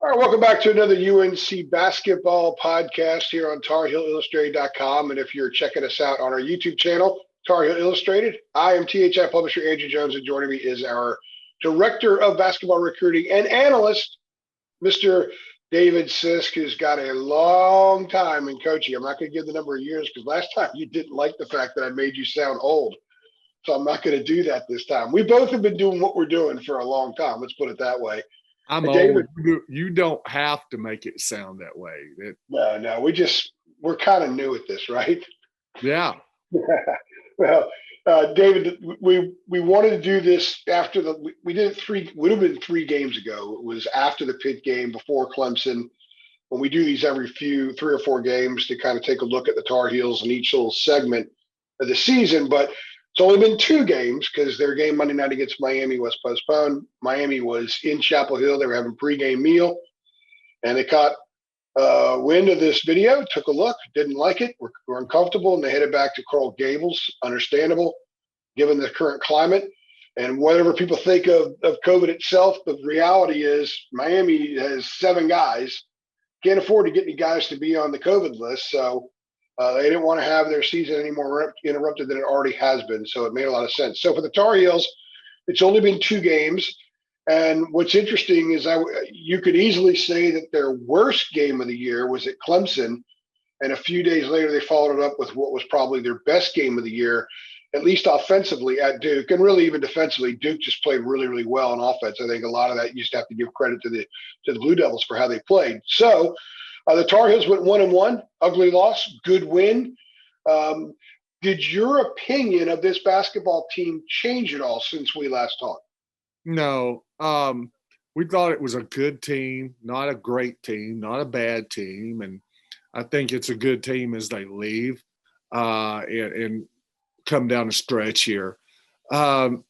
All right, welcome back to another UNC basketball podcast here on TarHeelIllustrated.com. And if you're checking us out on our YouTube channel, Tar Heel Illustrated, I am THI publisher Andrew Jones, and joining me is our director of basketball recruiting and analyst, Mr. David Sisk, who's got a long time in coaching. I'm not going to give the number of years because last time you didn't like the fact that I made you sound old. So I'm not going to do that this time. We both have been doing what we're doing for a long time. Let's put it that way. I'm David, old. You don't have to make it sound that way. No, we're kind of new at this, right? Yeah. Well, David, we wanted to do this after we did it would have been 3 games ago. It was after the Pitt game, before Clemson. When we do these every 3 or 4 games to kind of take a look at the Tar Heels in each little segment of the season, but it's only been 2 games because their game Monday night against Miami was postponed. Miami was in Chapel Hill. They were having a pregame meal, and they caught wind of this video, took a look, didn't like it, were uncomfortable, and they headed back to Coral Gables. Understandable, given the current climate. And whatever people think of COVID itself, the reality is Miami has 7 guys. Can't afford to get any guys to be on the COVID list, so they didn't want to have their season any more interrupted than it already has been, so it made a lot of sense. So for the Tar Heels, it's only been 2 games, and what's interesting is you could easily say that their worst game of the year was at Clemson, and a few days later they followed it up with what was probably their best game of the year, at least offensively, at Duke, and really even defensively. Duke just played really, really well on offense. I think a lot of that you just have to give credit to the Blue Devils for how they played. So the Tar Heels went 1-1, ugly loss, good win. Did your opinion of this basketball team change at all since we last talked? No. We thought it was a good team, not a great team, not a bad team. And I think it's a good team as they leave and come down the stretch here. It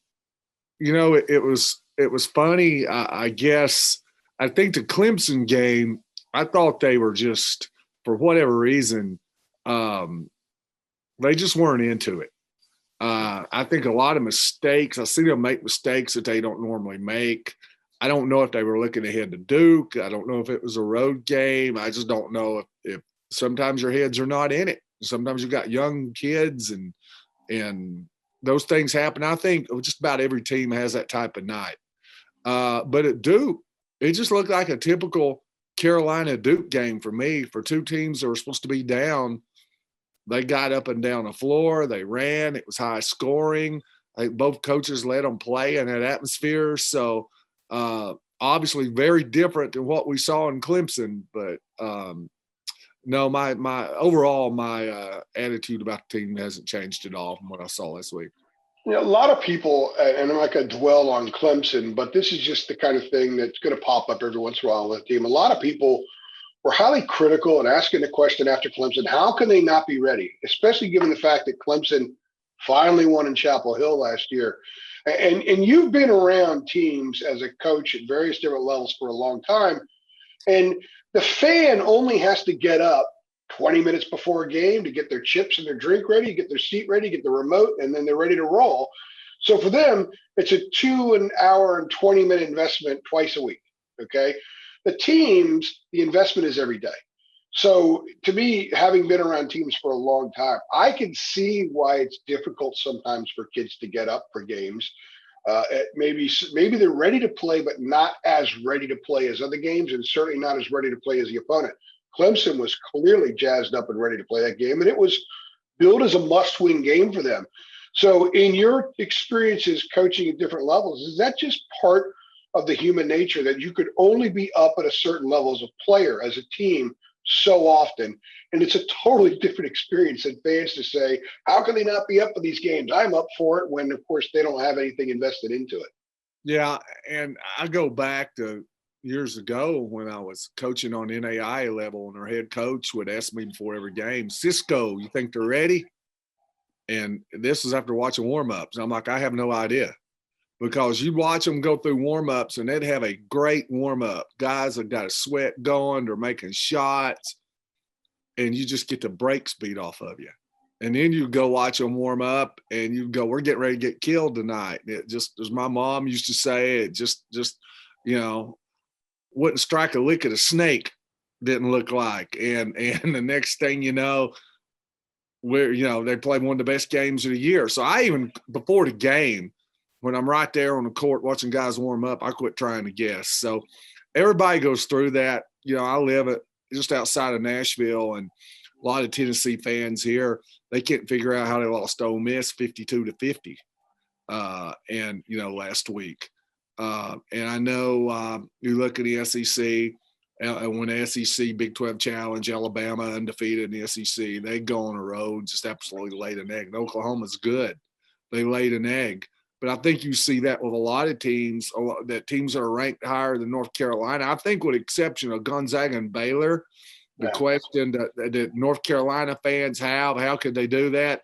was funny. I guess I think the Clemson game, I thought they were just, for whatever reason, they just weren't into it. I think a lot of mistakes. I see them make mistakes that they don't normally make. I don't know if they were looking ahead to Duke. I don't know if it was a road game. I just don't know if sometimes your heads are not in it. Sometimes you've got young kids and those things happen. I think just about every team has that type of night. But at Duke, it just looked like a typical Carolina Duke game for me. For 2 teams that were supposed to be down, they got up and down the floor. They ran. It was high scoring. I think both coaches let them play in that atmosphere. So obviously very different than what we saw in Clemson. But no, my overall attitude about the team hasn't changed at all from what I saw last week. A lot of people, and I'm not going to dwell on Clemson, but this is just the kind of thing that's going to pop up every once in a while with the team. A lot of people were highly critical and asking the question after Clemson, how can they not be ready, especially given the fact that Clemson finally won in Chapel Hill last year. And you've been around teams as a coach at various different levels for a long time, and the fan only has to get up 20 minutes before a game to get their chips and their drink ready, get their seat ready, get the remote, and then they're ready to roll. So for them, it's a 2 hour and 20-minute investment twice a week, okay? The teams, the investment is every day. So to me, having been around teams for a long time, I can see why it's difficult sometimes for kids to get up for games. Maybe they're ready to play, but not as ready to play as other games, and certainly not as ready to play as the opponent. Clemson was clearly jazzed up and ready to play that game, and it was billed as a must-win game for them. So in your experiences coaching at different levels, is that just part of the human nature that you could only be up at a certain level as a player, as a team, so often, and it's a totally different experience than fans to say, how can they not be up for these games? I'm up for it, when, of course, they don't have anything invested into it. Yeah, and I go back to years ago when I was coaching on NAIA level, and our head coach would ask me before every game, Cisco, you think they're ready? And this is after watching warm-ups. I'm like, I have no idea. Because you'd watch them go through warm-ups, and they'd have a great warm-up. Guys have got a sweat going, they're making shots, and you just get the brakes beat off of you. And then you go watch them warm up, and you go, we're getting ready to get killed tonight. It just, as my mom used to say, it just wouldn't strike a lick at a snake, didn't look like. And the next thing you know, they played one of the best games of the year. So I even, before the game, when I'm right there on the court watching guys warm up, I quit trying to guess. So everybody goes through that. I live it just outside of Nashville, and a lot of Tennessee fans here, they can't figure out how they lost to Ole Miss 52-50. Last week. And I know you look at the SEC, and when the SEC Big 12 Challenge, Alabama undefeated in the SEC, they go on the road, just absolutely laid an egg. And Oklahoma's good. They laid an egg. But I think you see that with a lot of teams, that teams that are ranked higher than North Carolina. I think with the exception of Gonzaga and Baylor, the question that North Carolina fans have, how could they do that?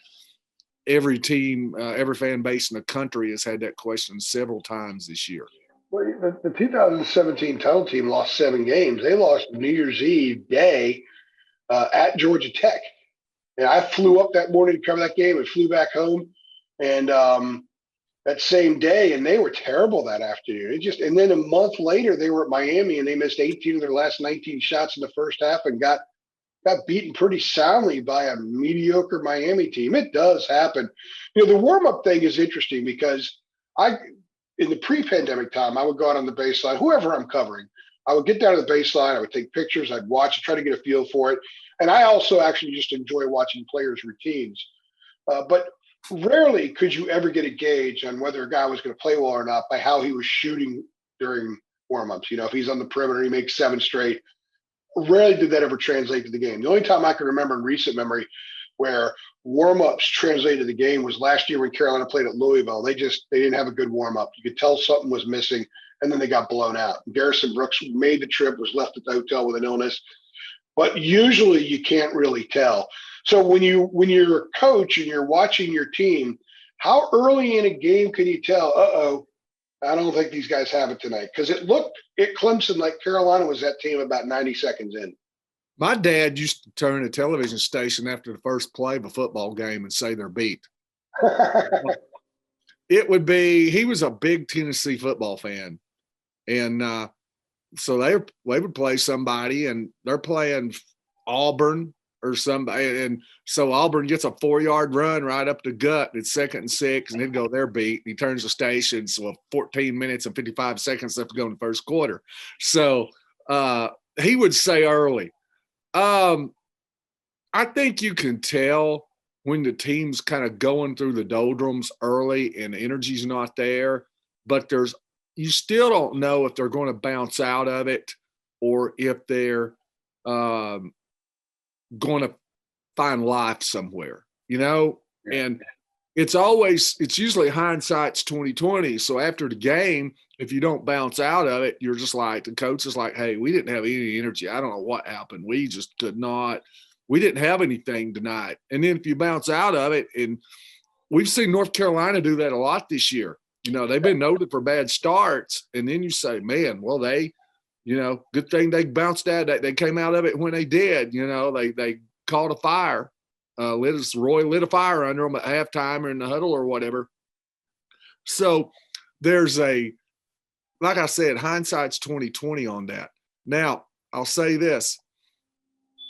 Every team, every fan base in the country has had that question several times this year. Well, the 2017 title team lost 7 games. They lost New Year's Eve day at Georgia Tech. And I flew up that morning to cover that game and flew back home. And that same day, and they were terrible that afternoon. And then a month later, they were at Miami, and they missed 18 of their last 19 shots in the first half and got beaten pretty soundly by a mediocre Miami team. It does happen. The warm-up thing is interesting because in the pre-pandemic time, I would go out on the baseline, whoever I'm covering, I would get down to the baseline, I would take pictures, I'd watch, try to get a feel for it. And I also actually just enjoy watching players' routines. But rarely could you ever get a gauge on whether a guy was going to play well or not by how he was shooting during warm-ups. If he's on the perimeter, he makes 7 straight. Rarely did that ever translate to the game. The only time I can remember in recent memory where warm-ups translated to the game was last year when Carolina played at Louisville. They didn't have a good warm-up. You could tell something was missing, and then they got blown out. Garrison Brooks made the trip, was left at the hotel with an illness. But usually you can't really tell. So when you're a coach and you're watching your team, how early in a game can you tell, I don't think these guys have it tonight? Because it looked at Clemson like Carolina was that team about 90 seconds in. My dad used to turn a television station after the first play of a football game and say they're beat. He was a big Tennessee football fan. And so they would play somebody, and they're playing Auburn or somebody. And so Auburn gets a 4-yard run right up the gut. It's 2nd and 6, and he'd go, they're beat. He turns the station. So 14 minutes and 55 seconds left to go in the first quarter. So he would say early. I think you can tell when the team's kind of going through the doldrums early and the energy's not there, but you still don't know if they're going to bounce out of it or if they're going to find life somewhere, and it's usually hindsight's 20/20. So after the game, if you don't bounce out of it, you're just like, the coach is like, hey, we didn't have any energy. I don't know what happened. We just could not. We didn't have anything tonight. And then if you bounce out of it, and we've seen North Carolina do that a lot this year. They've been noted for bad starts. And then you say, man, well, good thing they bounced out. They came out of it when they did. They caught a fire. Roy lit a fire under them at halftime or in the huddle or whatever. So there's like I said, hindsight's 20/20 on that. Now, I'll say this.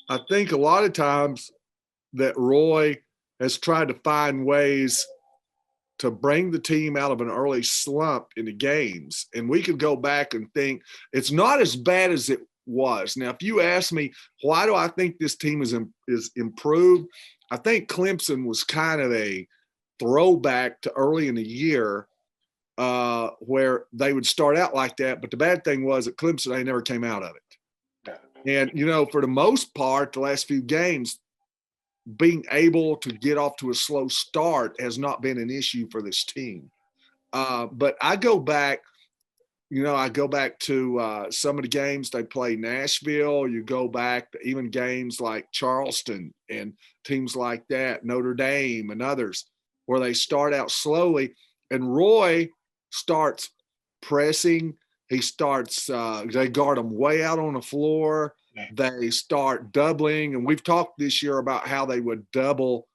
I think a lot of times that Roy has tried to find ways to bring the team out of an early slump in the games. And we could go back and think it's not as bad as it was. Now, if you ask me, why do I think this team is improved? I think Clemson was kind of a throwback to early in the year where they would start out like that. But the bad thing was at Clemson, they never came out of it. And, for the most part, the last few games, being able to get off to a slow start has not been an issue for this team. But I go back to some of the games they play Nashville. You go back to even games like Charleston and teams like that, Notre Dame and others, where they start out slowly. And Roy starts pressing. He starts they guard them way out on the floor. They start doubling. And we've talked this year about how they would double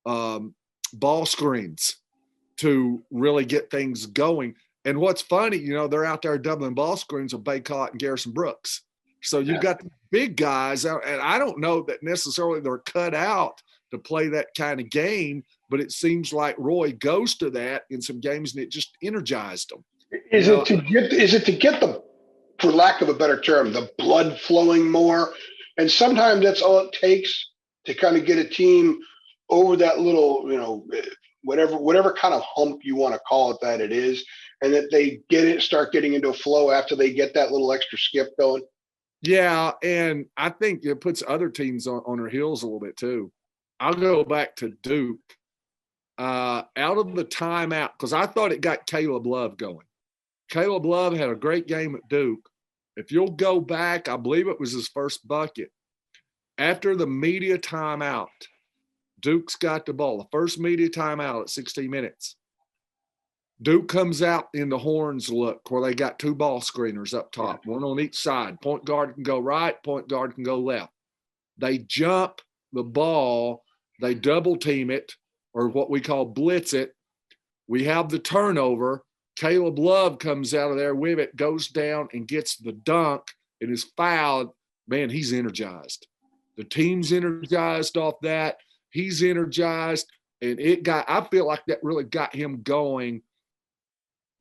ball screens to really get things going. And what's funny, they're out there doubling ball screens with Baycott and Garrison Brooks. So you've got the big guys out, and I don't know that necessarily they're cut out to play that kind of game, but it seems like Roy goes to that in some games, and it just energized them. Is it to get the, for lack of a better term, the blood flowing more? And sometimes that's all it takes to kind of get a team over that little, whatever kind of hump you want to call it that it is, and that they start getting into a flow after they get that little extra skip going. Yeah, and I think it puts other teams on their heels a little bit too. I'll go back to Duke. Out of the timeout, because I thought it got Caleb Love going. Caleb Love had a great game at Duke. If you'll go back, I believe it was his first bucket. After the media timeout, Duke's got the ball. The first media timeout at 16 minutes. Duke comes out in the horns look where they got two ball screeners up top, one on each side. Point guard can go right, point guard can go left. They jump the ball, they double team it, or what we call blitz it. We have the turnover. Caleb Love comes out of there with it, goes down and gets the dunk and is fouled. Man, he's energized. The team's energized off that. He's energized. And I feel like that really got him going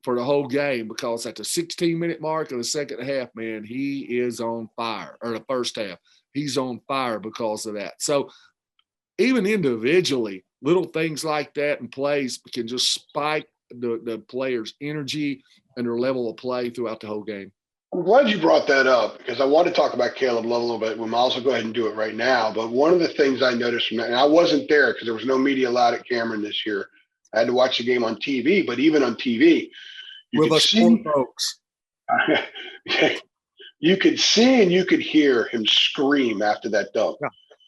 for the whole game, because at the 16-minute mark of the second half, man, he is on fire. Or the first half, he's on fire because of that. So even individually, little things like that and plays can just spike the players' energy and their level of play throughout the whole game. I'm glad you brought that up, because I want to talk about Caleb Love a little bit. We might also go ahead and do it right now. But one of the things I noticed from that, and I wasn't there because there was no media allowed at Cameron this year. I had to watch the game on TV, but even on TV, you could see folks. You could see and you could hear him scream after that dunk.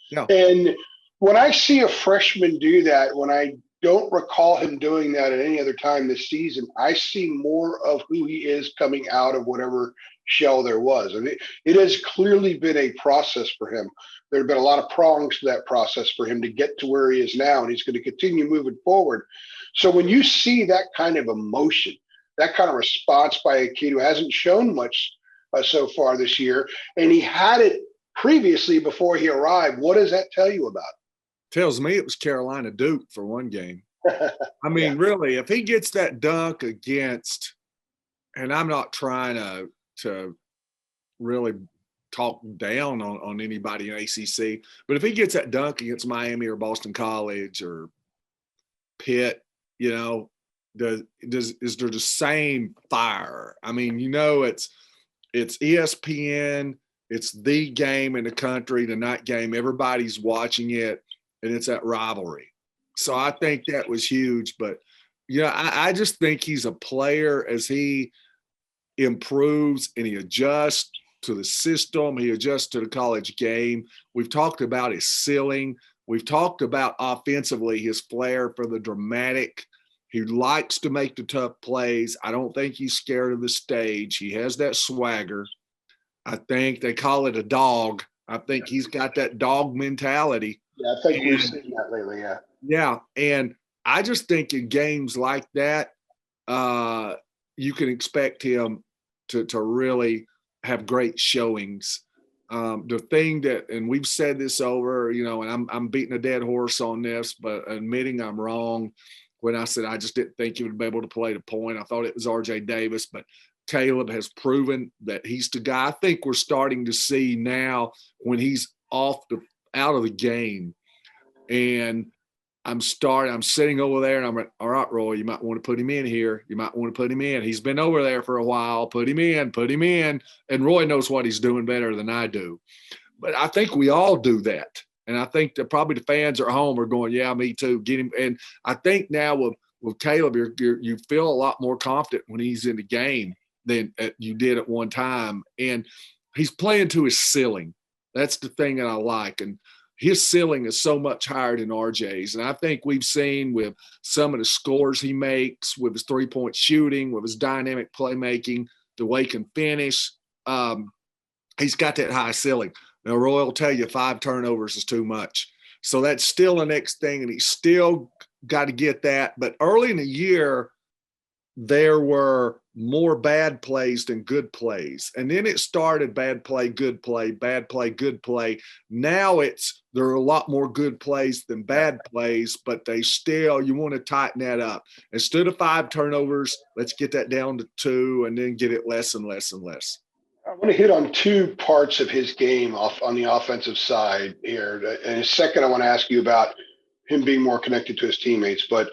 Yeah. And when I see a freshman do that, when I don't recall him doing that at any other time this season, I see more of who he is coming out of whatever shell there was. And it has clearly been a process for him. There have been a lot of prongs to that process for him to get to where he is now, and he's going to continue moving forward. So when you see that kind of emotion, that kind of response by a kid who hasn't shown much so far this year, and he had it previously before he arrived, what does that tell you about it? Tells me it was Carolina Duke for one game. I mean, really, if he gets that dunk against, and I'm not trying to really talk down on anybody in ACC, but if he gets that dunk against Miami or Boston College or Pitt, is there the same fire? I mean, it's ESPN, it's the game in the country, the night game. Everybody's watching it, and it's that rivalry. So I think that was huge. But, I just think he's a player as he improves and he adjusts to the system. He adjusts to the college game. We've talked about his ceiling. We've talked about offensively his flair for the dramatic. He likes to make the tough plays. I don't think he's scared of the stage. He has that swagger. I think they call it a dog. I think he's got that dog mentality. Yeah, I think we've seen that lately, yeah. Yeah, and I just think in games like that, you can expect him to really have great showings. The thing that, and we've said this over, and I'm beating a dead horse on this, but admitting I'm wrong when I said I just didn't think he would be able to play the point. I thought it was RJ Davis, but Caleb has proven that he's the guy. I think we're starting to see now when he's out of the game, and I'm sitting over there and I'm like, all right, Roy, you might want to put him in here. You might want to put him in. He's been over there for a while. Put him in. And Roy knows what he's doing better than I do. But I think we all do that. And I think that probably the fans at home are going, yeah, me too. Get him. And I think now with Caleb, you feel a lot more confident when he's in the game than you did at one time. And he's playing to his ceiling. That's the thing that I like. And his ceiling is so much higher than RJ's. And I think we've seen with some of the scores he makes, with his three-point shooting, with his dynamic playmaking, the way he can finish, he's got that high ceiling. Now, Roy will tell you 5 turnovers is too much. So that's still the next thing, and he's still got to get that. But early in the year, there were more bad plays than good plays. And then it started bad play, good play, bad play, good play. Now there are a lot more good plays than bad plays, but you want to tighten that up. Instead of 5 turnovers, let's get that down to 2 and then get it less and less and less. I want to hit on 2 parts of his game on the offensive side here. And a second, I want to ask you about him being more connected to his teammates, but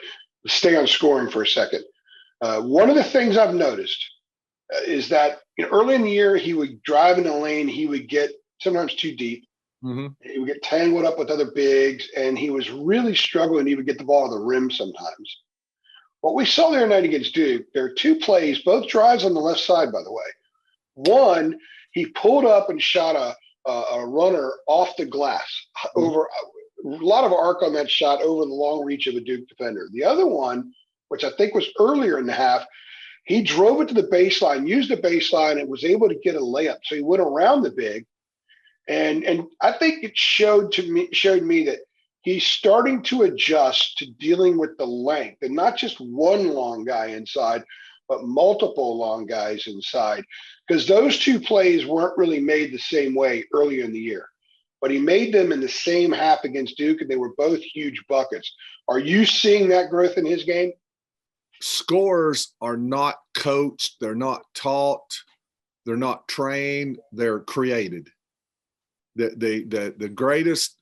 stay on scoring for a second. One of the things I've noticed is that early in the year, he would drive in the lane. He would get sometimes too deep. Mm-hmm. He would get tangled up with other bigs, and he was really struggling to even get the ball to the rim sometimes. What we saw there tonight against Duke, there are 2 plays, both drives on the left side, by the way. One, he pulled up and shot a runner off the glass over a lot of arc on that shot over the long reach of a Duke defender. The other one, which I think was earlier in the half, he drove it to the baseline, used the baseline, and was able to get a layup. So he went around the big. And I think it showed me that he's starting to adjust to dealing with the length, and not just one long guy inside, but multiple long guys inside. Because those 2 plays weren't really made the same way earlier in the year. But he made them in the same half against Duke, and they were both huge buckets. Are you seeing that growth in his game? Scorers are not coached. They're not taught. They're not trained. They're created. The greatest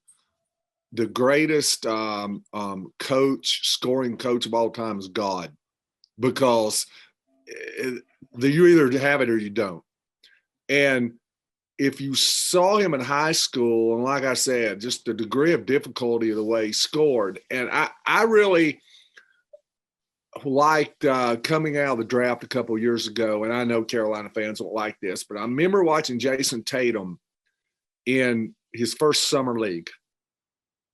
scoring coach of all time is God, because you either have it or you don't. And if you saw him in high school, and like I said, just the degree of difficulty of the way he scored, and I really liked coming out of the draft a couple of years ago, and I know Carolina fans won't like this, but I remember watching Jason Tatum in his first summer league,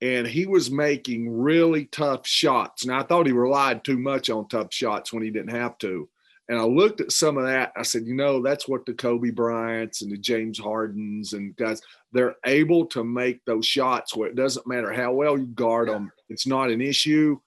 and he was making really tough shots. And I thought he relied too much on tough shots when he didn't have to. And I looked at some of that. I said, that's what the Kobe Bryants and the James Hardens and guys, they're able to make those shots where it doesn't matter how well you guard them. It's not an issue.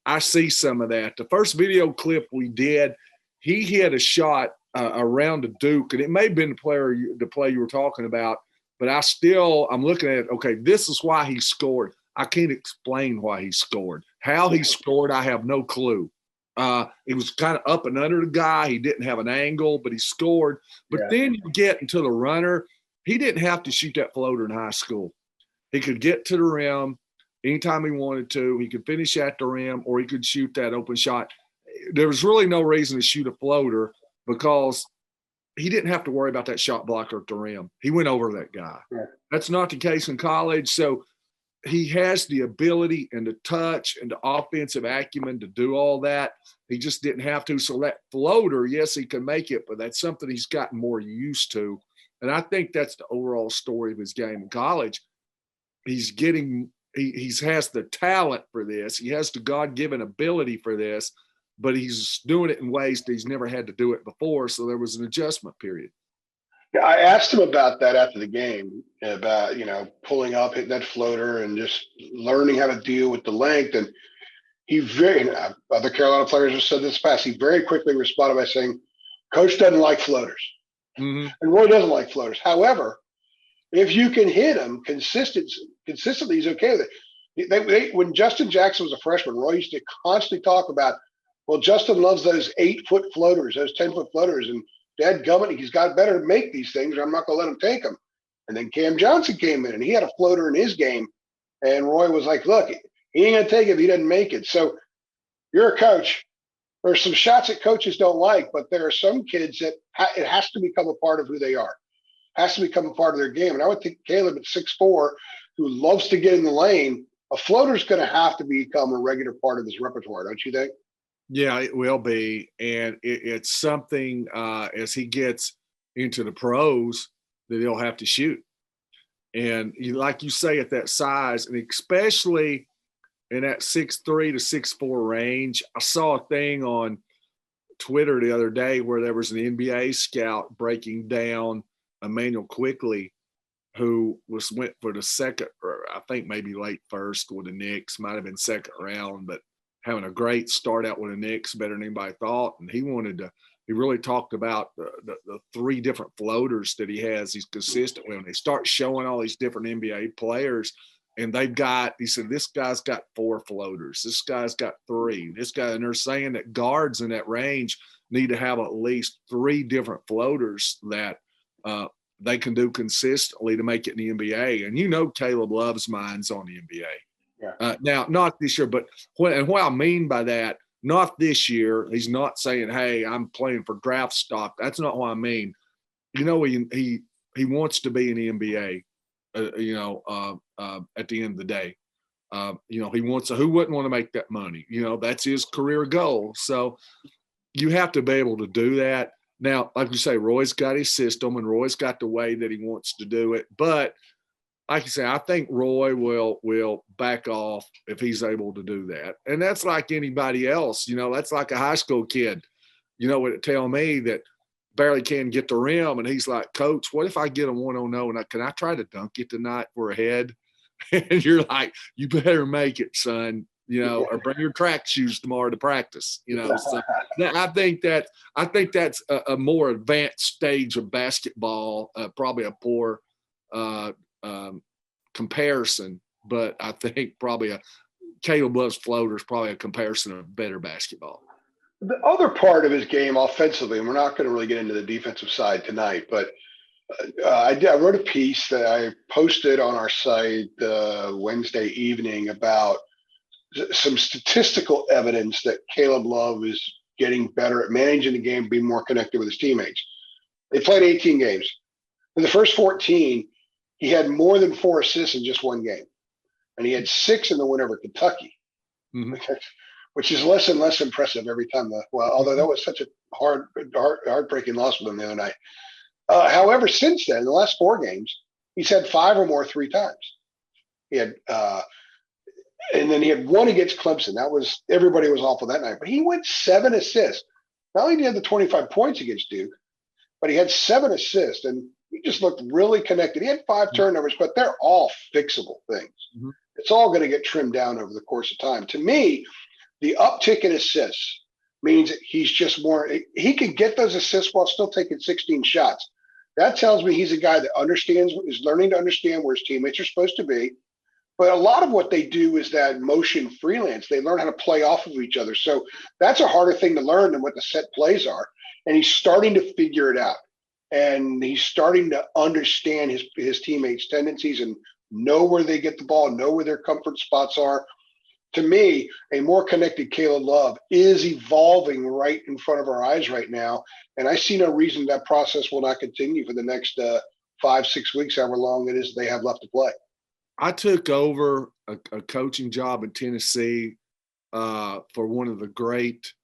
I see some of that. The first video clip we did, he hit a shot around the Duke, and it may have been the play you were talking about, but I'm looking at it, okay, this is why he scored. I can't explain why he scored. How he scored, I have no clue. It was kind of up and under the guy. He didn't have an angle, but he scored. But then you get into the runner. He didn't have to shoot that floater in high school. He could get to the rim anytime he wanted to. He could finish at the rim, or he could shoot that open shot. There was really no reason to shoot a floater because he didn't have to worry about that shot blocker at the rim. He went over that guy. Yeah. That's not the case in college. So he has the ability and the touch and the offensive acumen to do all that. He just didn't have to. So that floater, yes, he can make it, but that's something he's gotten more used to. And I think that's the overall story of his game in college. He has the talent for this. He has the God-given ability for this, but he's doing it in ways that he's never had to do it before. So there was an adjustment period. Yeah, I asked him about that after the game, about, pulling up, hitting that floater, and just learning how to deal with the length. And other Carolina players have said this past, he very quickly responded by saying, Coach doesn't like floaters. Mm-hmm. And Roy doesn't like floaters. However, if you can hit them consistently, he's okay with it. When Justin Jackson was a freshman, Roy used to constantly talk about, well, Justin loves those 8-foot floaters, those 10-foot floaters, and dadgummit, he's got better to make these things, or I'm not going to let him take them. And then Cam Johnson came in, and he had a floater in his game, and Roy was like, look, he ain't going to take it if he doesn't make it. So you're a coach. There's some shots that coaches don't like, but there are some kids that it has to become a part of who they are. Has to become a part of their game. And I would think Caleb at 6'4", who loves to get in the lane, a floater is going to have to become a regular part of his repertoire, don't you think? Yeah, it will be. And it's something as he gets into the pros that he'll have to shoot. And like you say, at that size, and especially in that 6'3" to 6'4" range, I saw a thing on Twitter the other day where there was an NBA scout breaking down Emmanuel Quickly, who went for the second, or I think maybe late first with the Knicks, might have been second round, but having a great start out with the Knicks, better than anybody thought. And he really talked about the three different floaters that he has. He's consistent with. When they start showing all these different NBA players, and he said, this guy's got 4 floaters. This guy's got 3. This guy, and they're saying that guards in that range need to have at least 3 different floaters that they can do consistently to make it in the NBA. And Caleb loves mines on the NBA. Yeah. Now, not this year, but what I mean by that, not this year. He's not saying, hey, I'm playing for draft stock. That's not what I mean. He wants to be in the NBA, at the end of the day. He wants who wouldn't want to make that money? That's his career goal. So you have to be able to do that. Now, like you say, Roy's got his system and Roy's got the way that he wants to do it. But like you say, I think Roy will back off if he's able to do that. And that's like anybody else. That's like a high school kid, would tell me that barely can get the rim. And he's like, Coach, what if I get a 1-on-0 and can I try to dunk it tonight for a head? And you're like, you better make it, son. Or bring your track shoes tomorrow to practice. So I think that's a more advanced stage of basketball, probably a poor comparison, but I think probably Caleb loves floaters, probably a comparison of better basketball. The other part of his game offensively, and we're not going to really get into the defensive side tonight, but I wrote a piece that I posted on our site Wednesday evening about some statistical evidence that Caleb Love is getting better at managing the game, being more connected with his teammates. They played 18 games. In the first 14, he had more than 4 assists in just one game. And he had 6 in the win over Kentucky, which is less and less impressive every time. Although that was such a heartbreaking loss for them the other night. However, since then, in the last 4 games, he's had 5 or more 3 times. He had and then he had 1 against Clemson. Everybody was awful that night, but he went 7 assists. Not only did he have the 25 points against Duke, but he had 7 assists, and he just looked really connected. He had 5 turnovers, but they're all fixable things. Mm-hmm. It's all going to get trimmed down over the course of time. To me, the uptick in assists means that he's just more – he can get those assists while still taking 16 shots. That tells me he's a guy that is learning to understand where his teammates are supposed to be. But a lot of what they do is that motion freelance. They learn how to play off of each other. So that's a harder thing to learn than what the set plays are. And he's starting to figure it out. And he's starting to understand his teammates' tendencies and know where they get the ball, know where their comfort spots are. To me, a more connected Caleb Love is evolving right in front of our eyes right now. And I see no reason that process will not continue for the next 5-6 weeks, however long it is they have left to play. I took over a coaching job in Tennessee for one of the great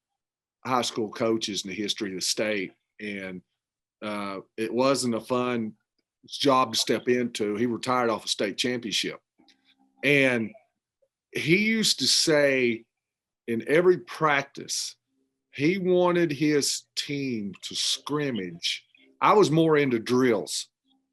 high school coaches in the history of the state. And it wasn't a fun job to step into. He retired off a state championship. And he used to say in every practice, he wanted his team to scrimmage. I was more into drills.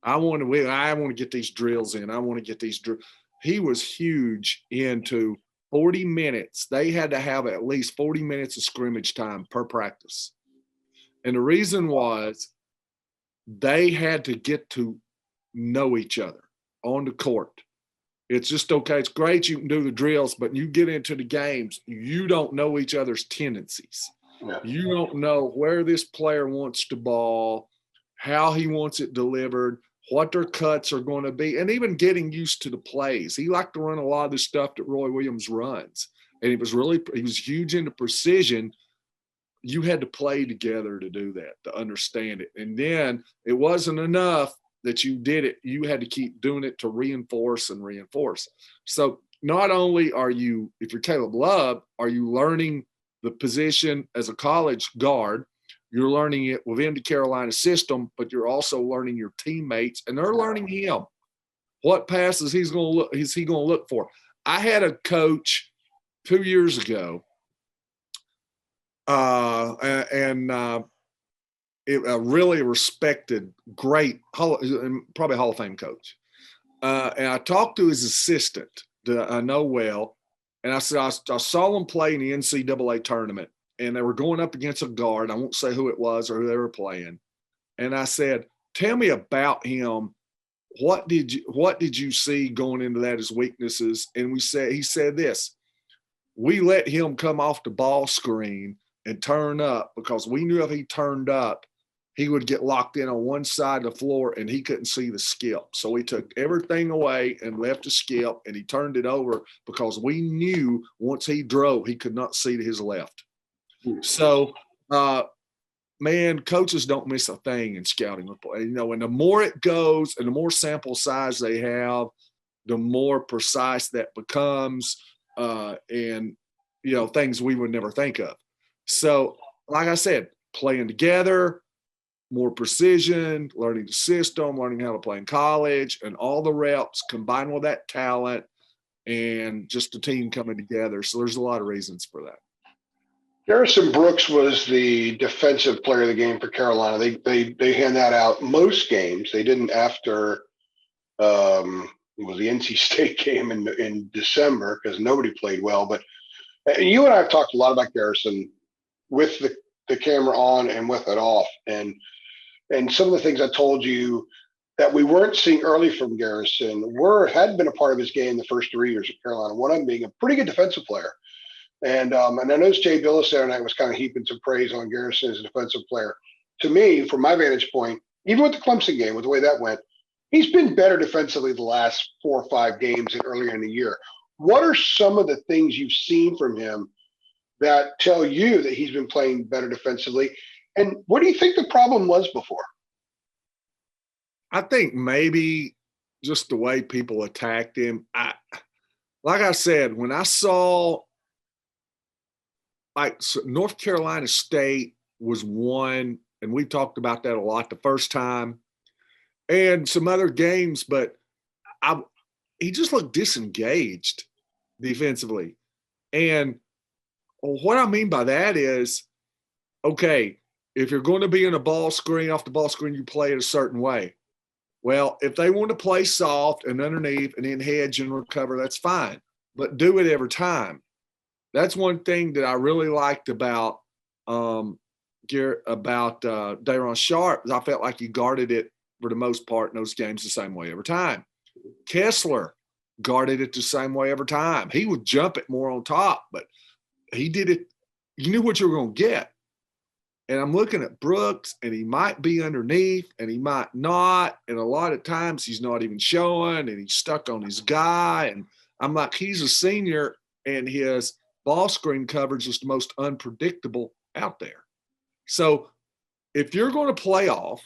I want to get these drills in. I want to get these drills. He was huge into 40 minutes. They had to have at least 40 minutes of scrimmage time per practice. And the reason was they had to get to know each other on the court. It's just, okay, it's great you can do the drills, but you get into the games, you don't know each other's tendencies. Yeah. You don't know where this player wants the ball, how he wants it delivered, what their cuts are going to be, and even getting used to the plays. He liked to run a lot of the stuff that Roy Williams runs. And he was huge into precision. You had to play together to do that, to understand it. And then it wasn't enough that you did it. You had to keep doing it to reinforce and reinforce. So not only if you're Caleb Love, are you learning the position as a college guard, you're learning it within the Carolina system, but you're also learning your teammates, and they're learning him. What passes is he going to look for? I had a coach 2 years ago, a really respected, great, probably Hall of Fame coach. And I talked to his assistant that I know well, And I said, I saw them play in the NCAA tournament, and they were going up against a guard. I won't say who it was or who they were playing. And I said, tell me about him. What did you see going into that as weaknesses? And he said this: we let him come off the ball screen and turn up because we knew if he turned up, he would get locked in on one side of the floor and he couldn't see the skip. So we took everything away and left the skip, and he turned it over because we knew once he drove, he could not see to his left. So, man, coaches don't miss a thing in scouting. And the more it goes and the more sample size they have, the more precise that becomes, and things we would never think of. So, like I said, playing together, more precision, learning the system, learning how to play in college, and all the reps combined with that talent and just the team coming together. So there's a lot of reasons for that. Garrison Brooks was the defensive player of the game for Carolina. They hand that out most games. They didn't after it was the NC State game in December because nobody played well. But you and I have talked a lot about Garrison with the camera on and with it off. And some of the things I told you that we weren't seeing early from Garrison had been a part of his game the first 3 years at Carolina. One of them being a pretty good defensive player. And I noticed Jay Billis there tonight was kind of heaping some praise on Garrison as a defensive player. To me, from my vantage point, even with the Clemson game, with the way that went, he's been better defensively the last 4 or 5 games than earlier in the year. What are some of the things you've seen from him that tell you that he's been playing better defensively? And what do you think the problem was before? I think maybe just the way people attacked him. Like I said, when I saw North Carolina State was one, and we talked about that a lot the first time, and some other games, but he just looked disengaged defensively. And what I mean by that is, okay, if you're going to be in a ball screen, off the ball screen, you play it a certain way. Well, if they want to play soft and underneath and then hedge and recover, that's fine. But do it every time. That's one thing that I really liked about Daron Sharp. I felt like he guarded it for the most part in those games the same way every time. Kessler guarded it the same way every time. He would jump it more on top, but he did it. You knew what you were going to get. And I'm looking at Brooks, and he might be underneath, and he might not. And a lot of times he's not even showing, and he's stuck on his guy. And I'm like, he's a senior, and his ball screen coverage is the most unpredictable out there. So if you're going to play off,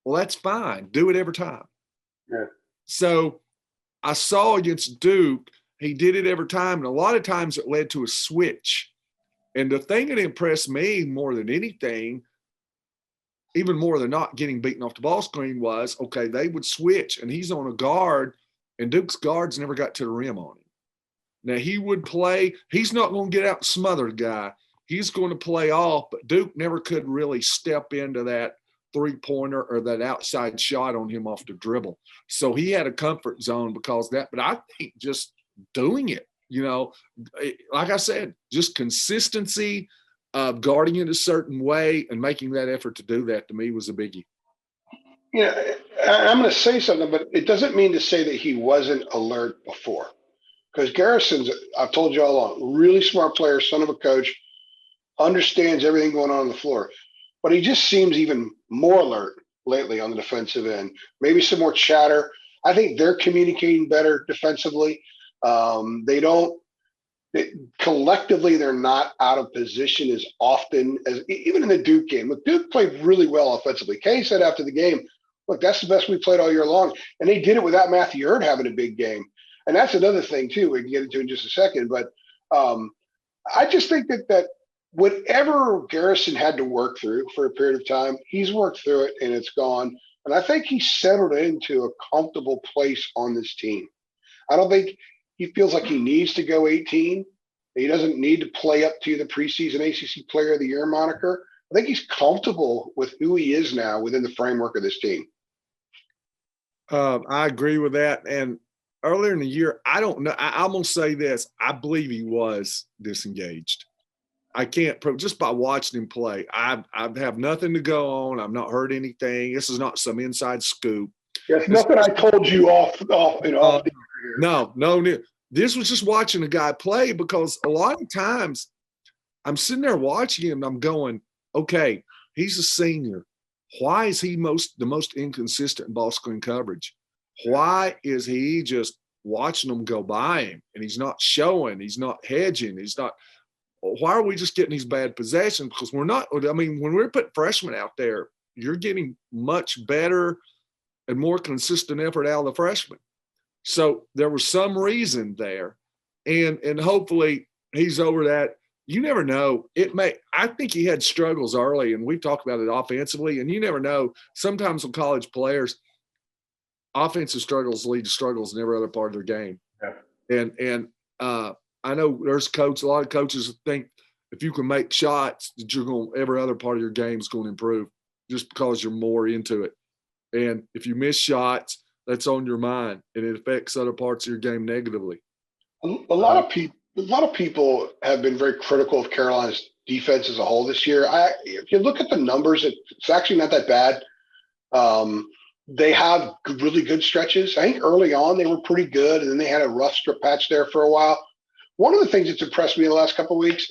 well, that's fine. Do it every time. Yeah. So I saw against Duke, he did it every time. And a lot of times it led to a switch. And the thing that impressed me more than anything, even more than not getting beaten off the ball screen, was, okay, they would switch, and he's on a guard, and Duke's guards never got to the rim on him. Now, he would play. He's not going to get out and smother the guy. He's going to play off, but Duke never could really step into that three-pointer or that outside shot on him off the dribble. So he had a comfort zone because of that. But I think just doing it, like I said, just consistency of guarding it a certain way and making that effort to do that, to me, was a biggie. I'm going to say something, but it doesn't mean to say that he wasn't alert before. Because Garrison's, I've told you all along, really smart player, son of a coach, understands everything going on the floor. But he just seems even more alert lately on the defensive end. Maybe some more chatter. I think they're communicating better defensively. Collectively, they're not out of position as often as even in the Duke game. Look, Duke played really well offensively. Kay said after the game, look, that's the best we played all year long. And they did it without Matthew Hurt having a big game. And that's another thing, too, we can get into in just a second. But I just think that whatever Garrison had to work through for a period of time, he's worked through it and it's gone. And I think he's settled into a comfortable place on this team. I don't think he feels like he needs to go 18. He doesn't need to play up to the preseason ACC Player of the Year moniker. I think he's comfortable with who he is now within the framework of this team. I agree with that. And earlier in the year, I don't know. I'm going to say this. I believe he was disengaged. I can't prove just by watching him play. I have nothing to go on. I've not heard anything. This is not some inside scoop. Yes, nothing I told you off the air here. No. This was just watching a guy play, because a lot of times I'm sitting there watching him and I'm going, okay, he's a senior. Why is he the most inconsistent in ball screen coverage? Why is he just watching them go by him and he's not showing, he's not hedging, he's not – why are we just getting these bad possessions? Because we're not – I mean, when we're putting freshmen out there, you're getting much better and more consistent effort out of the freshmen. So there was some reason there. And hopefully he's over that. You never know. I think he had struggles early, and we've talked about it offensively, and you never know. Sometimes with college players, offensive struggles lead to struggles in every other part of their game. Yeah. And I know there's a lot of coaches think if you can make shots, that every other part of your game is going to improve just because you're more into it. And if you miss shots, that's on your mind, and it affects other parts of your game negatively. A lot of people have been very critical of Carolina's defense as a whole this year. If you look at the numbers, it's actually not that bad. They have really good stretches. I think early on they were pretty good, and then they had a rough strip patch there for a while. One of the things that's impressed me in the last couple of weeks,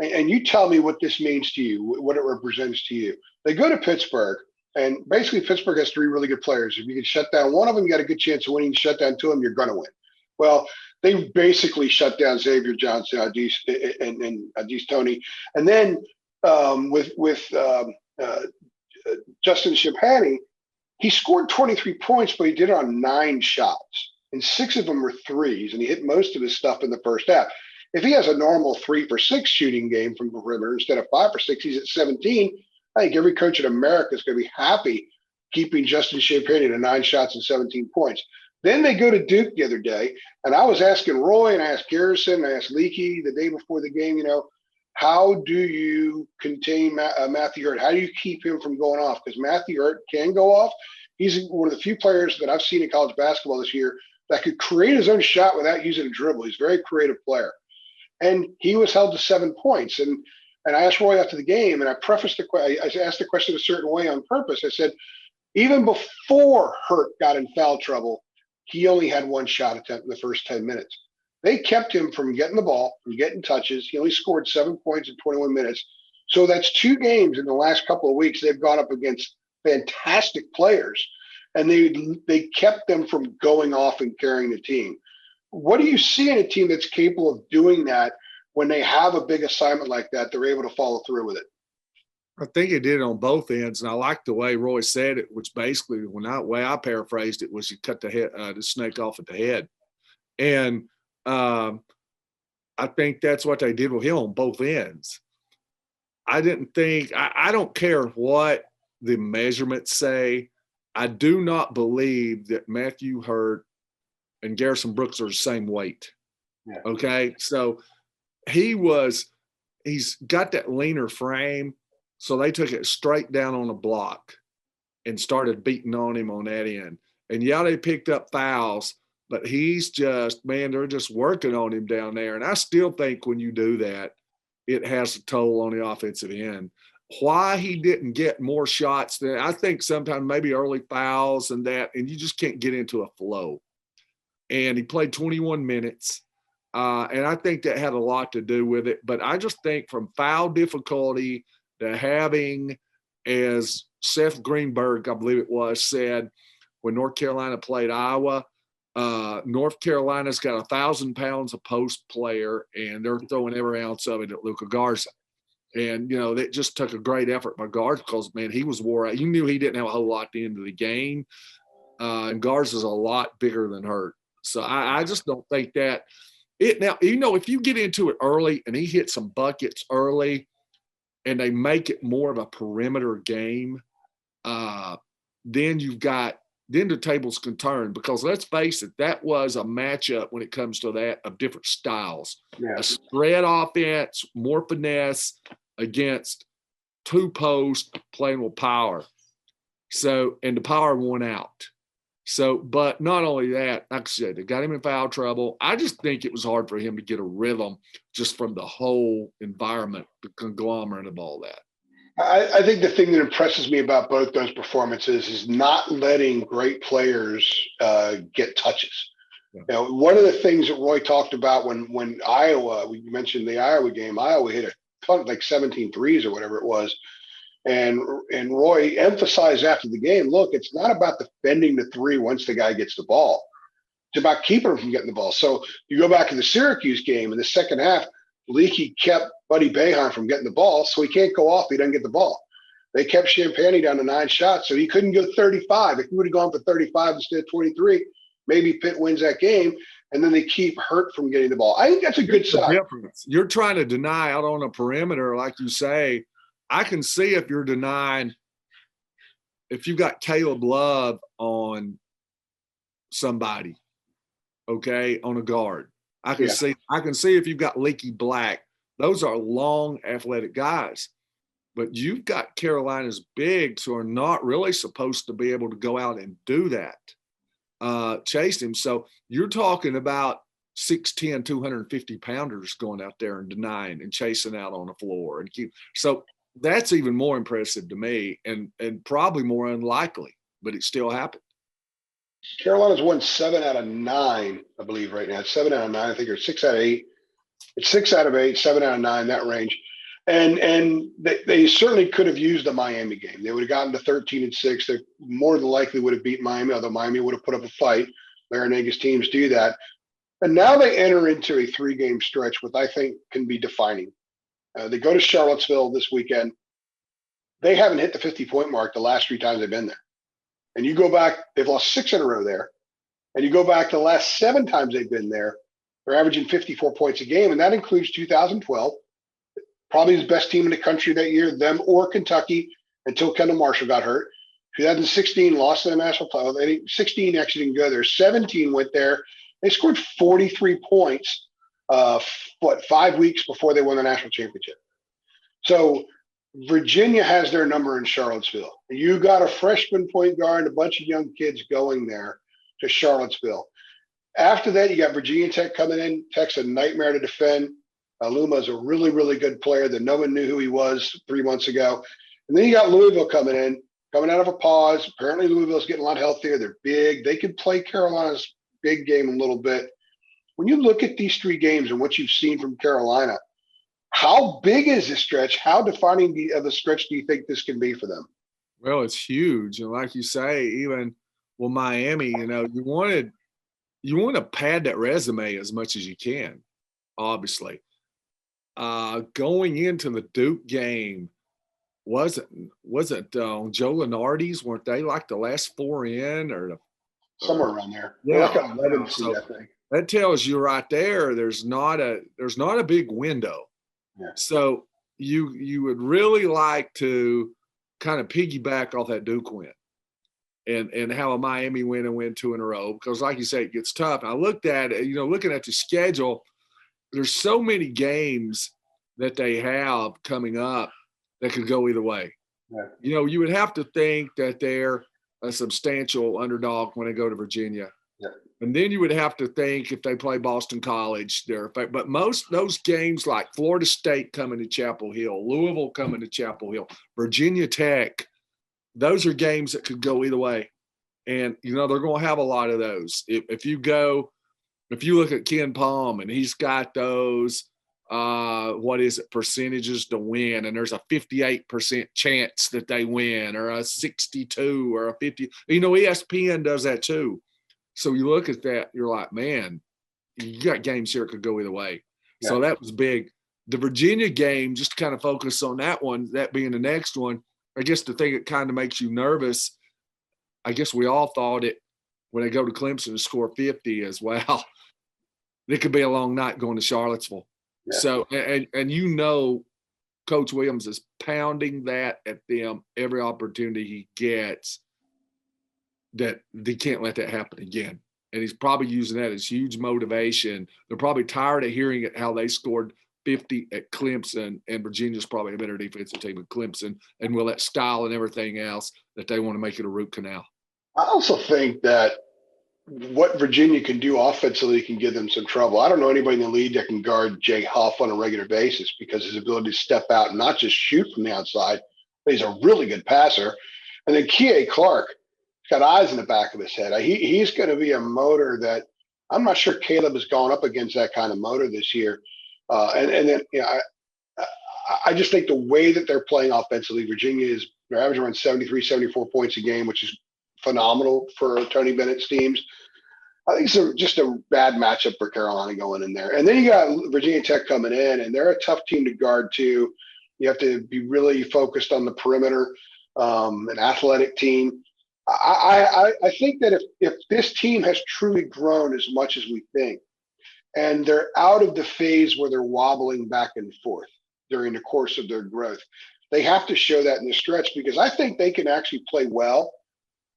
and you tell me what this means to you, what it represents to you. They go to Pittsburgh, and basically Pittsburgh has three really good players. If you can shut down one of them, you got a good chance of winning. Shut down two of them, you're going to win. Well, they basically shut down Xavier Johnson, and Adis Toney, and then with Justin Champagny, he scored 23 points, but he did it on 9 shots, and 6 of them were threes, and he hit most of his stuff in the first half. If he has a normal 3 for 6 shooting game from the perimeter instead of 5 for 6, he's at 17. I think every coach in America is going to be happy keeping Justin Champagny to 9 shots and 17 points. Then they go to Duke the other day, and I was asking Roy, and I asked Garrison, and I asked Leakey the day before the game, how do you contain Matthew Hurt? How do you keep him from going off? Because Matthew Hurt can go off. He's one of the few players that I've seen in college basketball this year that could create his own shot without using a dribble. He's a very creative player. And he was held to 7 points. And I asked Roy after the game, and I prefaced I asked the question a certain way on purpose. I said, even before Hurt got in foul trouble, he only had 1 shot attempt in the first 10 minutes. They kept him from getting the ball, from getting touches. He only scored 7 points in 21 minutes. So that's 2 games in the last couple of weeks they've gone up against fantastic players, and they kept them from going off and carrying the team. What do you see in a team that's capable of doing that when they have a big assignment like that? They're able to follow through with it. I think it did on both ends, and I like the way Roy said it, which basically, way I paraphrased it, was you cut the snake off at the head, and I think that's what they did with him on both ends. I don't care what the measurements say. I do not believe that Matthew Hurt and Garrison Brooks are the same weight. Yeah. Okay, so he's got that leaner frame. So they took it straight down on the block and started beating on him on that end. And yeah, they picked up fouls, but they're just working on him down there. And I still think when you do that, it has a toll on the offensive end. Why he didn't get more shots than I think sometimes maybe early fouls and you just can't get into a flow. And he played 21 minutes. And I think that had a lot to do with it. But I just think from foul difficulty to having, as Seth Greenberg, I believe it was, said when North Carolina played Iowa, North Carolina's got 1,000 pounds of post player, and they're throwing every ounce of it at Luka Garza. And, that just took a great effort by Garza because, man, he was wore out. You knew he didn't have a whole lot at the end of the game. And Garza's a lot bigger than Hurt. So I just don't think that it now, if you get into it early and he hits some buckets early and they make it more of a perimeter game, then the tables can turn, because let's face it, that was a matchup when it comes to that of different styles. Yeah. A spread offense, more finesse against 2 posts playing with power. So, and the power won out. So, but not only that, like I said, they got him in foul trouble. I just think it was hard for him to get a rhythm just from the whole environment, the conglomerate of all that. I think the thing that impresses me about both those performances is not letting great players get touches. Yeah. You know, one of the things that Roy talked about when Iowa, we mentioned the Iowa game, Iowa hit a ton, like 17 threes or whatever it was. And Roy emphasized after the game, look, it's not about defending the three once the guy gets the ball. It's about keeping him from getting the ball. So you go back to the Syracuse game in the second half, Leaky kept Buddy Boeheim from getting the ball, so he can't go off if he doesn't get the ball. They kept Champagny down to 9 shots, so he couldn't go 35. If he would have gone for 35 instead of 23, maybe Pitt wins that game, and then they keep Hurt from getting the ball. I think that's a good sign. Difference. You're trying to deny out on a perimeter, like you say. I can see if you're denying, if you got Caleb Love on somebody, okay, on a guard. I can see if you've got Leaky Black. Those are long, athletic guys. But you've got Carolina's bigs who are not really supposed to be able to go out and do that, chase him. So you're talking about 6'10", 250 pounders going out there and denying and chasing out on the floor and keep. So that's even more impressive to me and probably more unlikely, but it still happened. Carolina's won 7 out of 9, I believe, right now. It's 7 out of 9, I think, or 6 out of 8. It's 6 out of 8, 7 out of 9, that range. And they certainly could have used the Miami game. They would have gotten to 13-6. They more than likely would have beat Miami, although Miami would have put up a fight. Larinagas teams do that. And now they enter into a 3-game stretch, which I think can be defining. They go to Charlottesville this weekend. They haven't hit the 50-point mark the last 3 times they've been there. And you go back, they've lost 6 in a row there. And you go back to the last 7 times they've been there, they're averaging 54 points a game. And that includes 2012, probably the best team in the country that year, them or Kentucky, until Kendall Marshall got hurt. 2016 lost to the national title. 16 actually didn't go there. 17 went there. They scored 43 points, 5 weeks before they won the national championship. So Virginia has their number in Charlottesville. You got a freshman point guard and a bunch of young kids going there to Charlottesville. After that, you got Virginia Tech coming in. Tech's a nightmare to defend. Luma is a really, really good player that no one knew who he was 3 months ago. And then you got Louisville coming out of a pause. Apparently Louisville's getting a lot healthier. They're big. They could play Carolina's big game a little bit. When you look at these 3 games and what you've seen from Carolina, how big is this stretch? How defining of a stretch do you think this can be for them? Well, it's huge. And like you say, even Miami, you want to pad that resume as much as you can, obviously. Going into the Duke game, was it Joe Lenardi's? Weren't they like the last 4 in or somewhere around there? Yeah, like 11 seed, I think. That tells you right there. There's not a big window. Yeah. So you would really like to kind of piggyback off that Duke win and how a Miami win and win 2 in a row, because like you say, it gets tough. I looked at it, looking at the schedule, there's so many games that they have coming up that could go either way. Yeah. You would have to think that they're a substantial underdog when they go to Virginia. Yeah. And then you would have to think if they play Boston College, but most those games like Florida State coming to Chapel Hill, Louisville coming to Chapel Hill, Virginia Tech, those are games that could go either way. And, they're going to have a lot of those. If you look at Ken Palm and he's got those, percentages to win, and there's a 58% chance that they win, or a 62 or a 50. ESPN does that too. So you look at that, you're like, man, you got games here that could go either way. Yeah. So that was big. The Virginia game, just to kind of focus on that one, that being the next one, I guess the thing that kind of makes you nervous, I guess we all thought it when they go to Clemson to score 50 as well. It could be a long night going to Charlottesville. Yeah. So, and Coach Williams is pounding that at them every opportunity he gets, that they can't let that happen again. And he's probably using that as huge motivation. They're probably tired of hearing it, how they scored 50 at Clemson, and Virginia's probably a better defensive team than Clemson, and will that style and everything else, that they want to make it a root canal. I also think that what Virginia can do offensively can give them some trouble. I don't know anybody in the league that can guard Jay Huff on a regular basis because his ability to step out and not just shoot from the outside, but he's a really good passer. And then Kie Clark has got eyes in the back of his head. He's going to be a motor that I'm not sure Caleb has gone up against that kind of motor this year. And then I just think the way that they're playing offensively, they're averaging around 73, 74 points a game, which is phenomenal for Tony Bennett's teams. I think it's just a bad matchup for Carolina going in there. And then you got Virginia Tech coming in, and they're a tough team to guard too. You have to be really focused on the perimeter, an athletic team. I think that if this team has truly grown as much as we think, and they're out of the phase where they're wobbling back and forth during the course of their growth, they have to show that in the stretch, because I think they can actually play well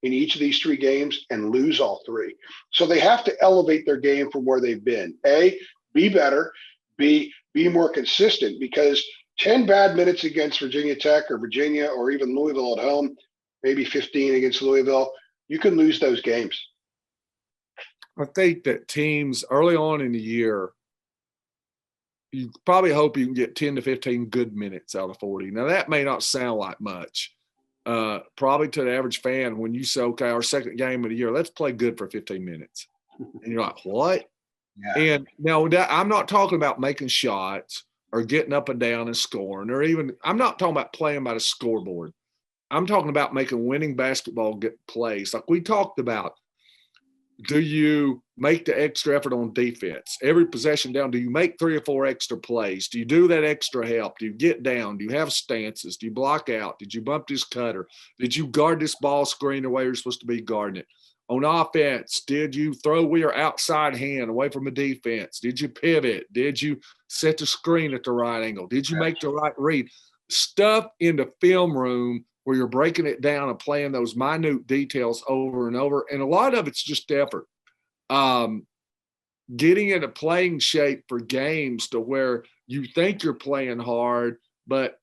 in each of these three games and lose all three. So they have to elevate their game from where they've been. A, be better. B, be more consistent, because 10 bad minutes against Virginia Tech or Virginia or even Louisville at home, maybe 15 against Louisville, you can lose those games. I think that teams early on in the year, you probably hope you can get 10 to 15 good minutes out of 40. Now, that may not sound like much. Probably to the average fan, when you say, okay, our second game of the year, let's play good for 15 minutes. And you're like, what? Yeah. And now I'm not talking about making shots or getting up and down and scoring, or even I'm not talking about playing by the scoreboard. I'm talking about making winning basketball plays. Like we talked about, do you make the extra effort on defense? Every possession down, do you make 3 or 4 extra plays? Do you do that extra help? Do you get down? Do you have stances? Do you block out? Did you bump this cutter? Did you guard this ball screen the way you're supposed to be guarding it? On offense, did you throw with your outside hand away from the defense? Did you pivot? Did you set the screen at the right angle? Did you make the right read? Stuff in the film room where you're breaking it down and playing those minute details over and over. And a lot of it's just effort. Getting in a playing shape for games to where you think you're playing hard, but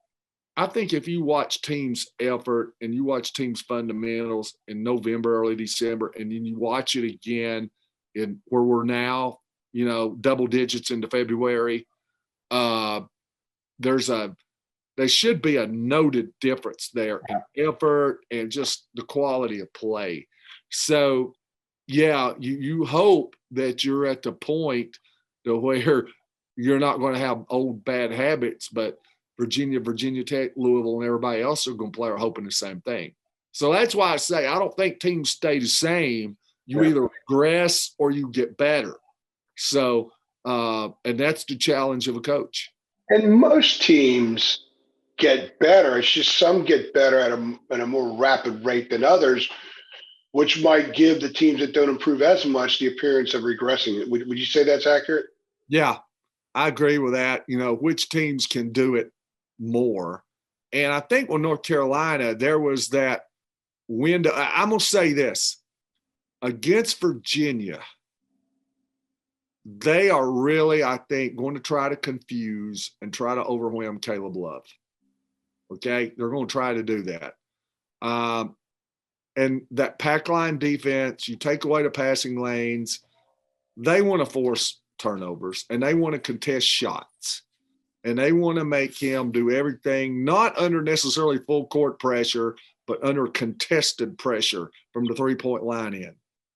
I think if you watch teams' effort and you watch teams' fundamentals in November, early December, and then you watch it again in where we're now, double digits into February, there should be a noted difference there in effort and just the quality of play. So, yeah, you hope that you're at the point to where you're not going to have old bad habits, but Virginia Tech, Louisville, and everybody else are going to play are hoping the same thing. So that's why I say I don't think teams stay the same. You either regress or you get better. So, and that's the challenge of a coach. And most teams get better. It's just some get better at a more rapid rate than others, which might give the teams that don't improve as much the appearance of regressing. Would you say that's accurate? Yeah, I agree with that. Which teams can do it more. And I think with North Carolina, there was that window. I'm going to say this. Against Virginia, they are really, I think, going to try to confuse and try to overwhelm Caleb Love. Okay? They're going to try to do that. And that pack line defense, you take away the passing lanes, they want to force turnovers and they want to contest shots. And they want to make him do everything, not under necessarily full court pressure, but under contested pressure from the three-point line in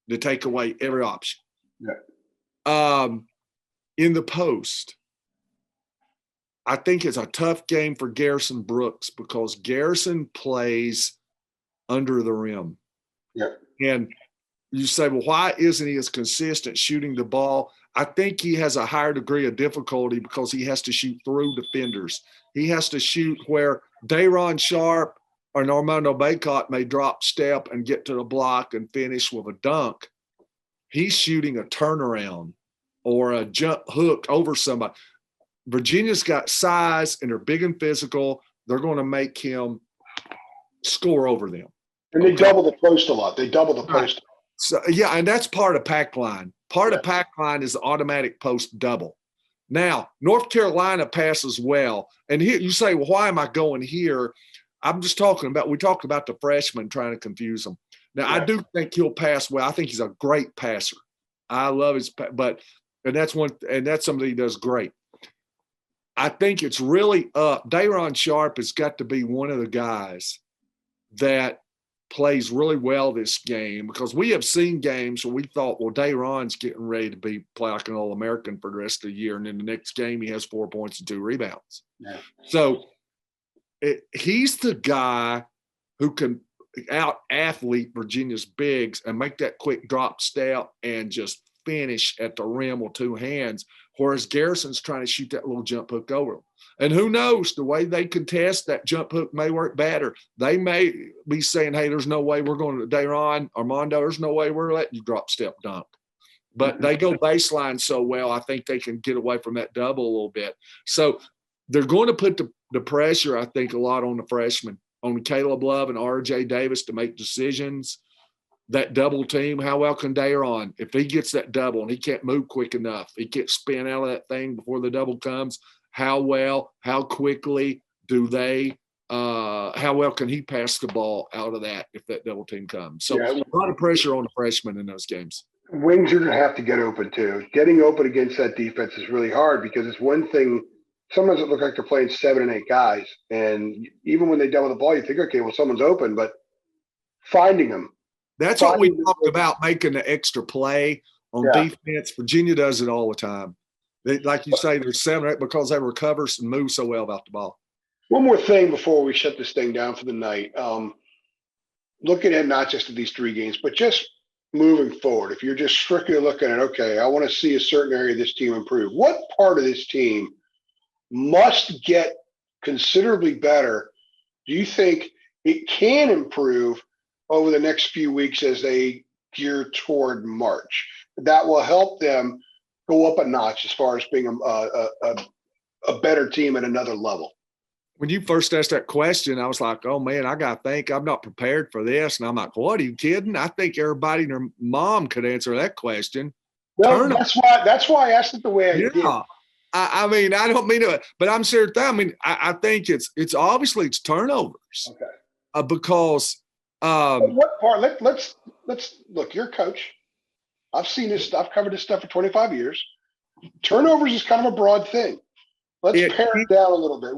to take away every option. Yeah. In the post, I think it's a tough game for Garrison Brooks because Garrison plays under the rim. Yeah. And you say, well, why isn't he as consistent shooting the ball? I think he has a higher degree of difficulty because he has to shoot through defenders. He has to shoot where Day'Ron Sharp or Armando Bacot may drop step and get to the block and finish with a dunk. He's shooting a turnaround or a jump hook over somebody. Virginia's got size and they're big and physical. They're going to make him score over them. And they double the post a lot. They double the post. So, yeah, and that's part of pack line. Part of pack line is the automatic post double. Now, North Carolina passes well. And here you say, well, why am I going here? I'm just talking about – we talked about the freshmen trying to confuse them. Now, I do think he'll pass well. I think he's a great passer. I love his, and that's something he does great. I think it's really Day'Ron Sharpe has got to be one of the guys that plays really well this game, because we have seen games where we thought, well, Day'Ron's getting ready to play like an All-American for the rest of the year, and in the next game he has 4 points and 2 rebounds. Yeah. So he's the guy who can out-athlete Virginia's bigs and make that quick drop step and just finish at the rim with 2 hands, whereas Garrison's trying to shoot that little jump hook over him. And who knows, the way they contest, that jump hook may work better. They may be saying, hey, there's no way we're going to Day'Ron, Armando, there's no way we're letting you drop step dunk. But they go baseline so well, I think they can get away from that double a little bit. So they're going to put the pressure, I think, a lot on the freshmen, on Caleb Love and RJ Davis to make decisions. That double team, how well can Day'Ron, if he gets that double and he can't move quick enough, he can't spin out of that thing before the double comes, how quickly do they, how well can he pass the ball out of that if that double team comes? So a lot of pressure on the freshmen in those games. Wings are going to have to get open too. Getting open against that defense is really hard, because it's one thing. Sometimes it looks like they're playing 7 and 8 guys. And even when they double the ball, you think, okay, well, someone's open, but finding them. That's what we talked about, making the extra play on defense. Virginia does it all the time. Like you say, there's 7 or 8 because they recover and move so well about the ball. One more thing before we shut this thing down for the night. Looking at not just at these 3 games, but just moving forward. If you're just strictly looking at, okay, I want to see a certain area of this team improve. What part of this team must get considerably better do you think it can improve over the next few weeks as they gear toward March that will help them go up a notch as far as being a better team at another level? When you first asked that question, I was like, oh, man, I got to think. I'm not prepared for this. And I'm like, what, are you kidding? I think everybody and their mom could answer that question. Well, that's why I asked it the way I did. I mean, I don't mean it, but I'm serious. I mean, I think it's obviously it's turnovers. Okay. Because what part? Let's look. You're a coach. I've seen this. I've covered this stuff for 25 years. Turnovers is kind of a broad thing. Let's pare it down a little bit.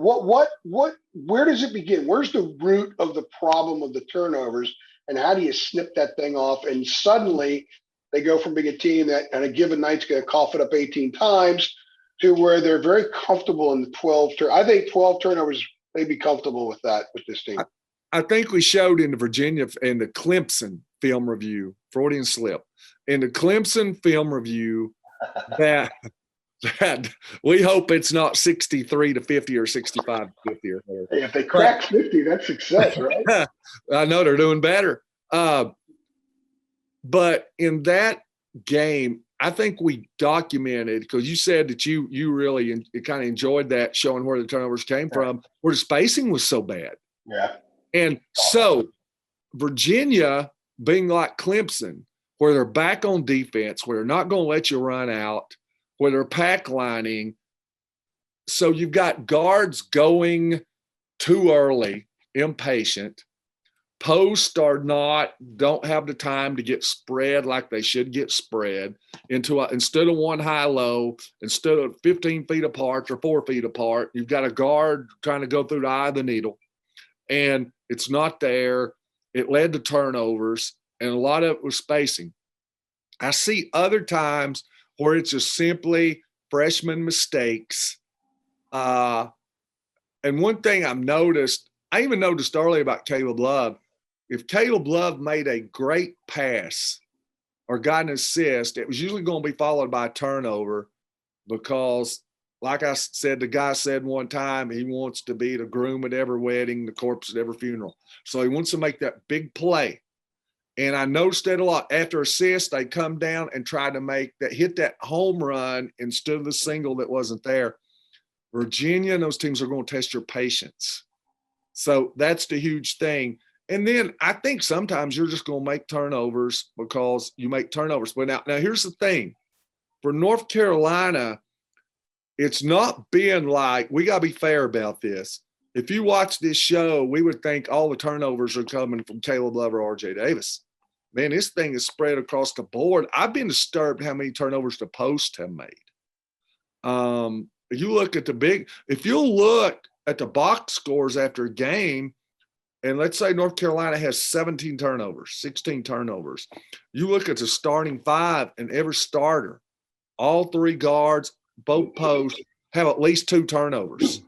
Where does it begin? Where's the root of the problem of the turnovers, and how do you snip that thing off? And suddenly they go from being a team that on a given night's going to cough it up 18 times to where they're very comfortable in the 12 I think 12 turnovers, they'd be comfortable with that with this team. I think we showed in the Virginia and the Clemson film review, Freudian slip, in the Clemson film review that we hope it's not 63-50 or 65-50. Or hey, if they crack 50, that's success, right? I know they're doing better. But in that game, I think we documented, because you said that you really kind of enjoyed that, showing where the turnovers came from, where the spacing was so bad. Yeah. And so Virginia being like Clemson, where they're back on defense, where they're not going to let you run out, where they're pack lining. So you've got guards going too early, impatient. Posts don't have the time to get spread like they should get spread instead of 1 high-low, instead of 15 feet apart or 4 feet apart, you've got a guard trying to go through the eye of the needle, and it's not there. It led to turnovers, and a lot of it was spacing. I see other times where it's just simply freshman mistakes. And one thing I've noticed, I even noticed early about Caleb Love, if Caleb Love made a great pass or got an assist, it was usually going to be followed by a turnover, because, like I said, the guy said one time he wants to be the groom at every wedding, the corpse at every funeral. So he wants to make that big play. And I noticed that a lot. After assist, they come down and try to hit that home run instead of the single that wasn't there. Virginia and those teams are going to test your patience. So that's the huge thing. And then I think sometimes you're just going to make turnovers because you make turnovers. But now here's the thing. For North Carolina, it's not being like, we got to be fair about this. If you watch this show, we would think all the turnovers are coming from Caleb Love or RJ Davis. man, this thing is spread across the board. I've been disturbed how many turnovers the post have made. You look at if you look at the box scores after a game, and let's say North Carolina has 17 turnovers, 16 turnovers. You look at the starting five, and every starter, all three guards, both posts, have at least 2 turnovers.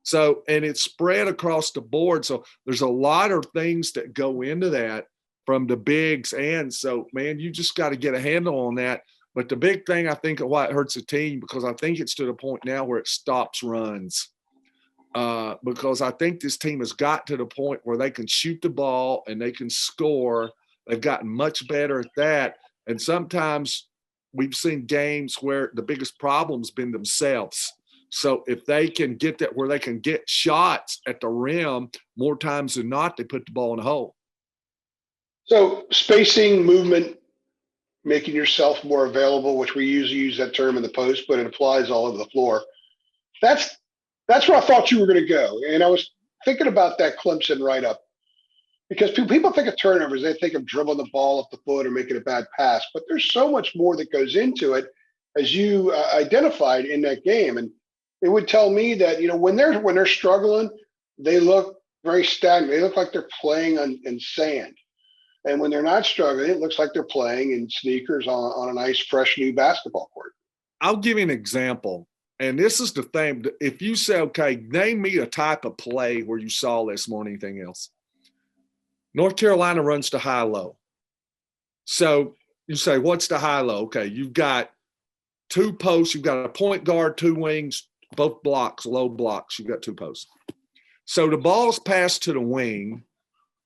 So, and it's spread across the board. So there's a lot of things that go into that from the bigs. And so, man, you just got to get a handle on that. But the big thing, I think, of why it hurts the team, because I think it's to the point now where it stops runs. Because I think this team has got to the point where they can shoot the ball and they can score. They've gotten much better at that. And sometimes we've seen games where the biggest problem's been themselves. So if they can get that where they can get shots at the rim, more times than not, they put the ball in the hole. So spacing, movement, making yourself more available, which we usually use that term in the post, but it applies all over the floor. That's where I thought you were going to go. And I was thinking about that Clemson write-up, because people think of turnovers. They think of dribbling the ball off the foot or making a bad pass, but there's so much more that goes into it, as you identified in that game. And it would tell me that, when they're struggling, they look very stagnant. They look like they're playing in sand. And when they're not struggling, it looks like they're playing in sneakers on a nice, fresh new basketball court. I'll give you an example. And this is the thing. If you say, okay, name me a type of play where you saw this more than anything else. North Carolina runs to high-low. So you say, what's the high-low? Okay, you've got 2 posts. You've got a point guard, 2 wings, both blocks, low blocks. You've got 2 posts. So the ball's passed to the wing.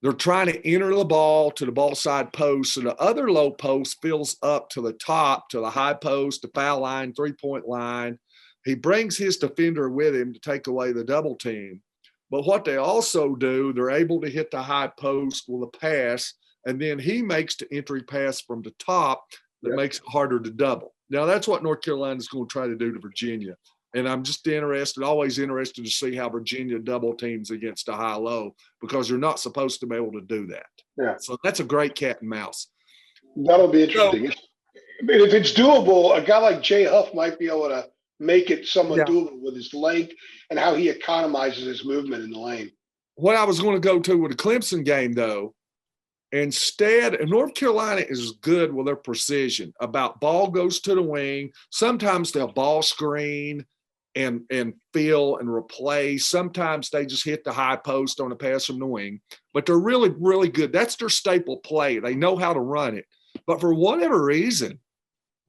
They're trying to enter the ball to the ball side post. So the other low post fills up to the top, to the high post, the foul line, 3-point line. He brings his defender with him to take away the double team. But what they also do, they're able to hit the high post with a pass, and then he makes the entry pass from the top that makes it harder to double. Now, that's what North Carolina is going to try to do to Virginia. And I'm just always interested to see how Virginia double teams against a high-low, because you're not supposed to be able to do that. Yeah. So that's a great cat and mouse. That'll be interesting. If it's doable, a guy like Jay Huff might be able to make it somewhat doable with his length and how he economizes his movement in the lane. What I was going to go to with the Clemson game, though, instead, North Carolina is good with their precision about ball goes to the wing. Sometimes they'll ball screen and fill and replace. Sometimes they just hit the high post on a pass from the wing. But they're really, really good. That's their staple play. They know how to run it. But for whatever reason,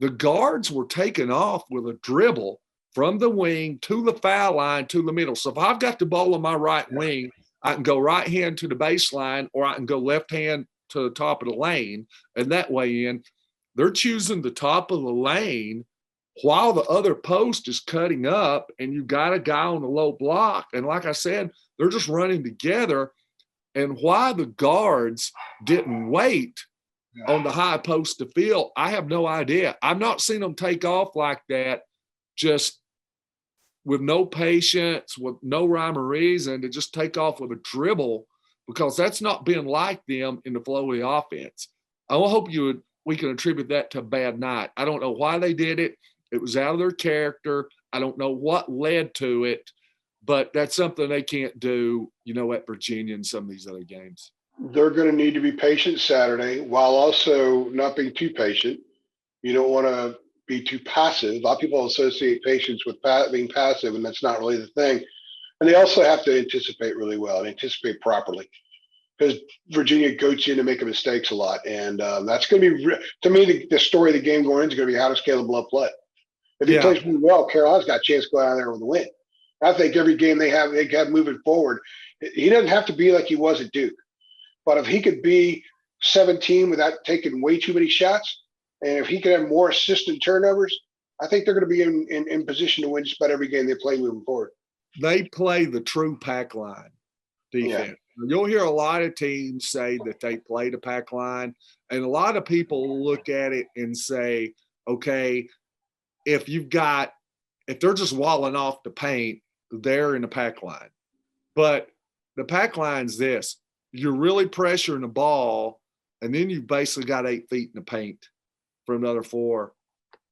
the guards were taken off with a dribble from the wing to the foul line to the middle. So if I've got the ball on my right wing, I can go right hand to the baseline, or I can go left hand to the top of the lane, and that way in. They're choosing the top of the lane while the other post is cutting up, and you got a guy on the low block. And like I said, they're just running together. And why the guards didn't wait on the high post to fill, I have no idea. I've not seen them take off like that, just with no patience, with no rhyme or reason, to just take off with a dribble, because that's not been like them in the flow of the offense. I hope we can attribute that to a bad night. I don't know why they did it. It was out of their character. I don't know what led to it, but that's something they can't do, at Virginia and some of these other games. They're going to need to be patient Saturday, while also not being too patient. You don't want to be too passive. A lot of people associate patience with being passive, and that's not really the thing. And they also have to anticipate really well and anticipate properly, because Virginia goats you into making mistakes a lot. And that's going to be, to me, the story of the game going into is going to be, how does Caleb Love play? If he plays really well, Carolina's got a chance to go out there with a win. I think every game they have moving forward, he doesn't have to be like he was at Duke. But if he could be 17 without taking way too many shots, and if he could have more assists and turnovers, I think they're going to be in position to win just about every game they play moving forward. They play the true pack line defense. Yeah. You'll hear a lot of teams say that they play the pack line, and a lot of people look at it and say, okay, if they're just walling off the paint, they're in the pack line. But the pack line's this: you're really pressuring the ball, and then you basically got 8 feet in the paint for another 4.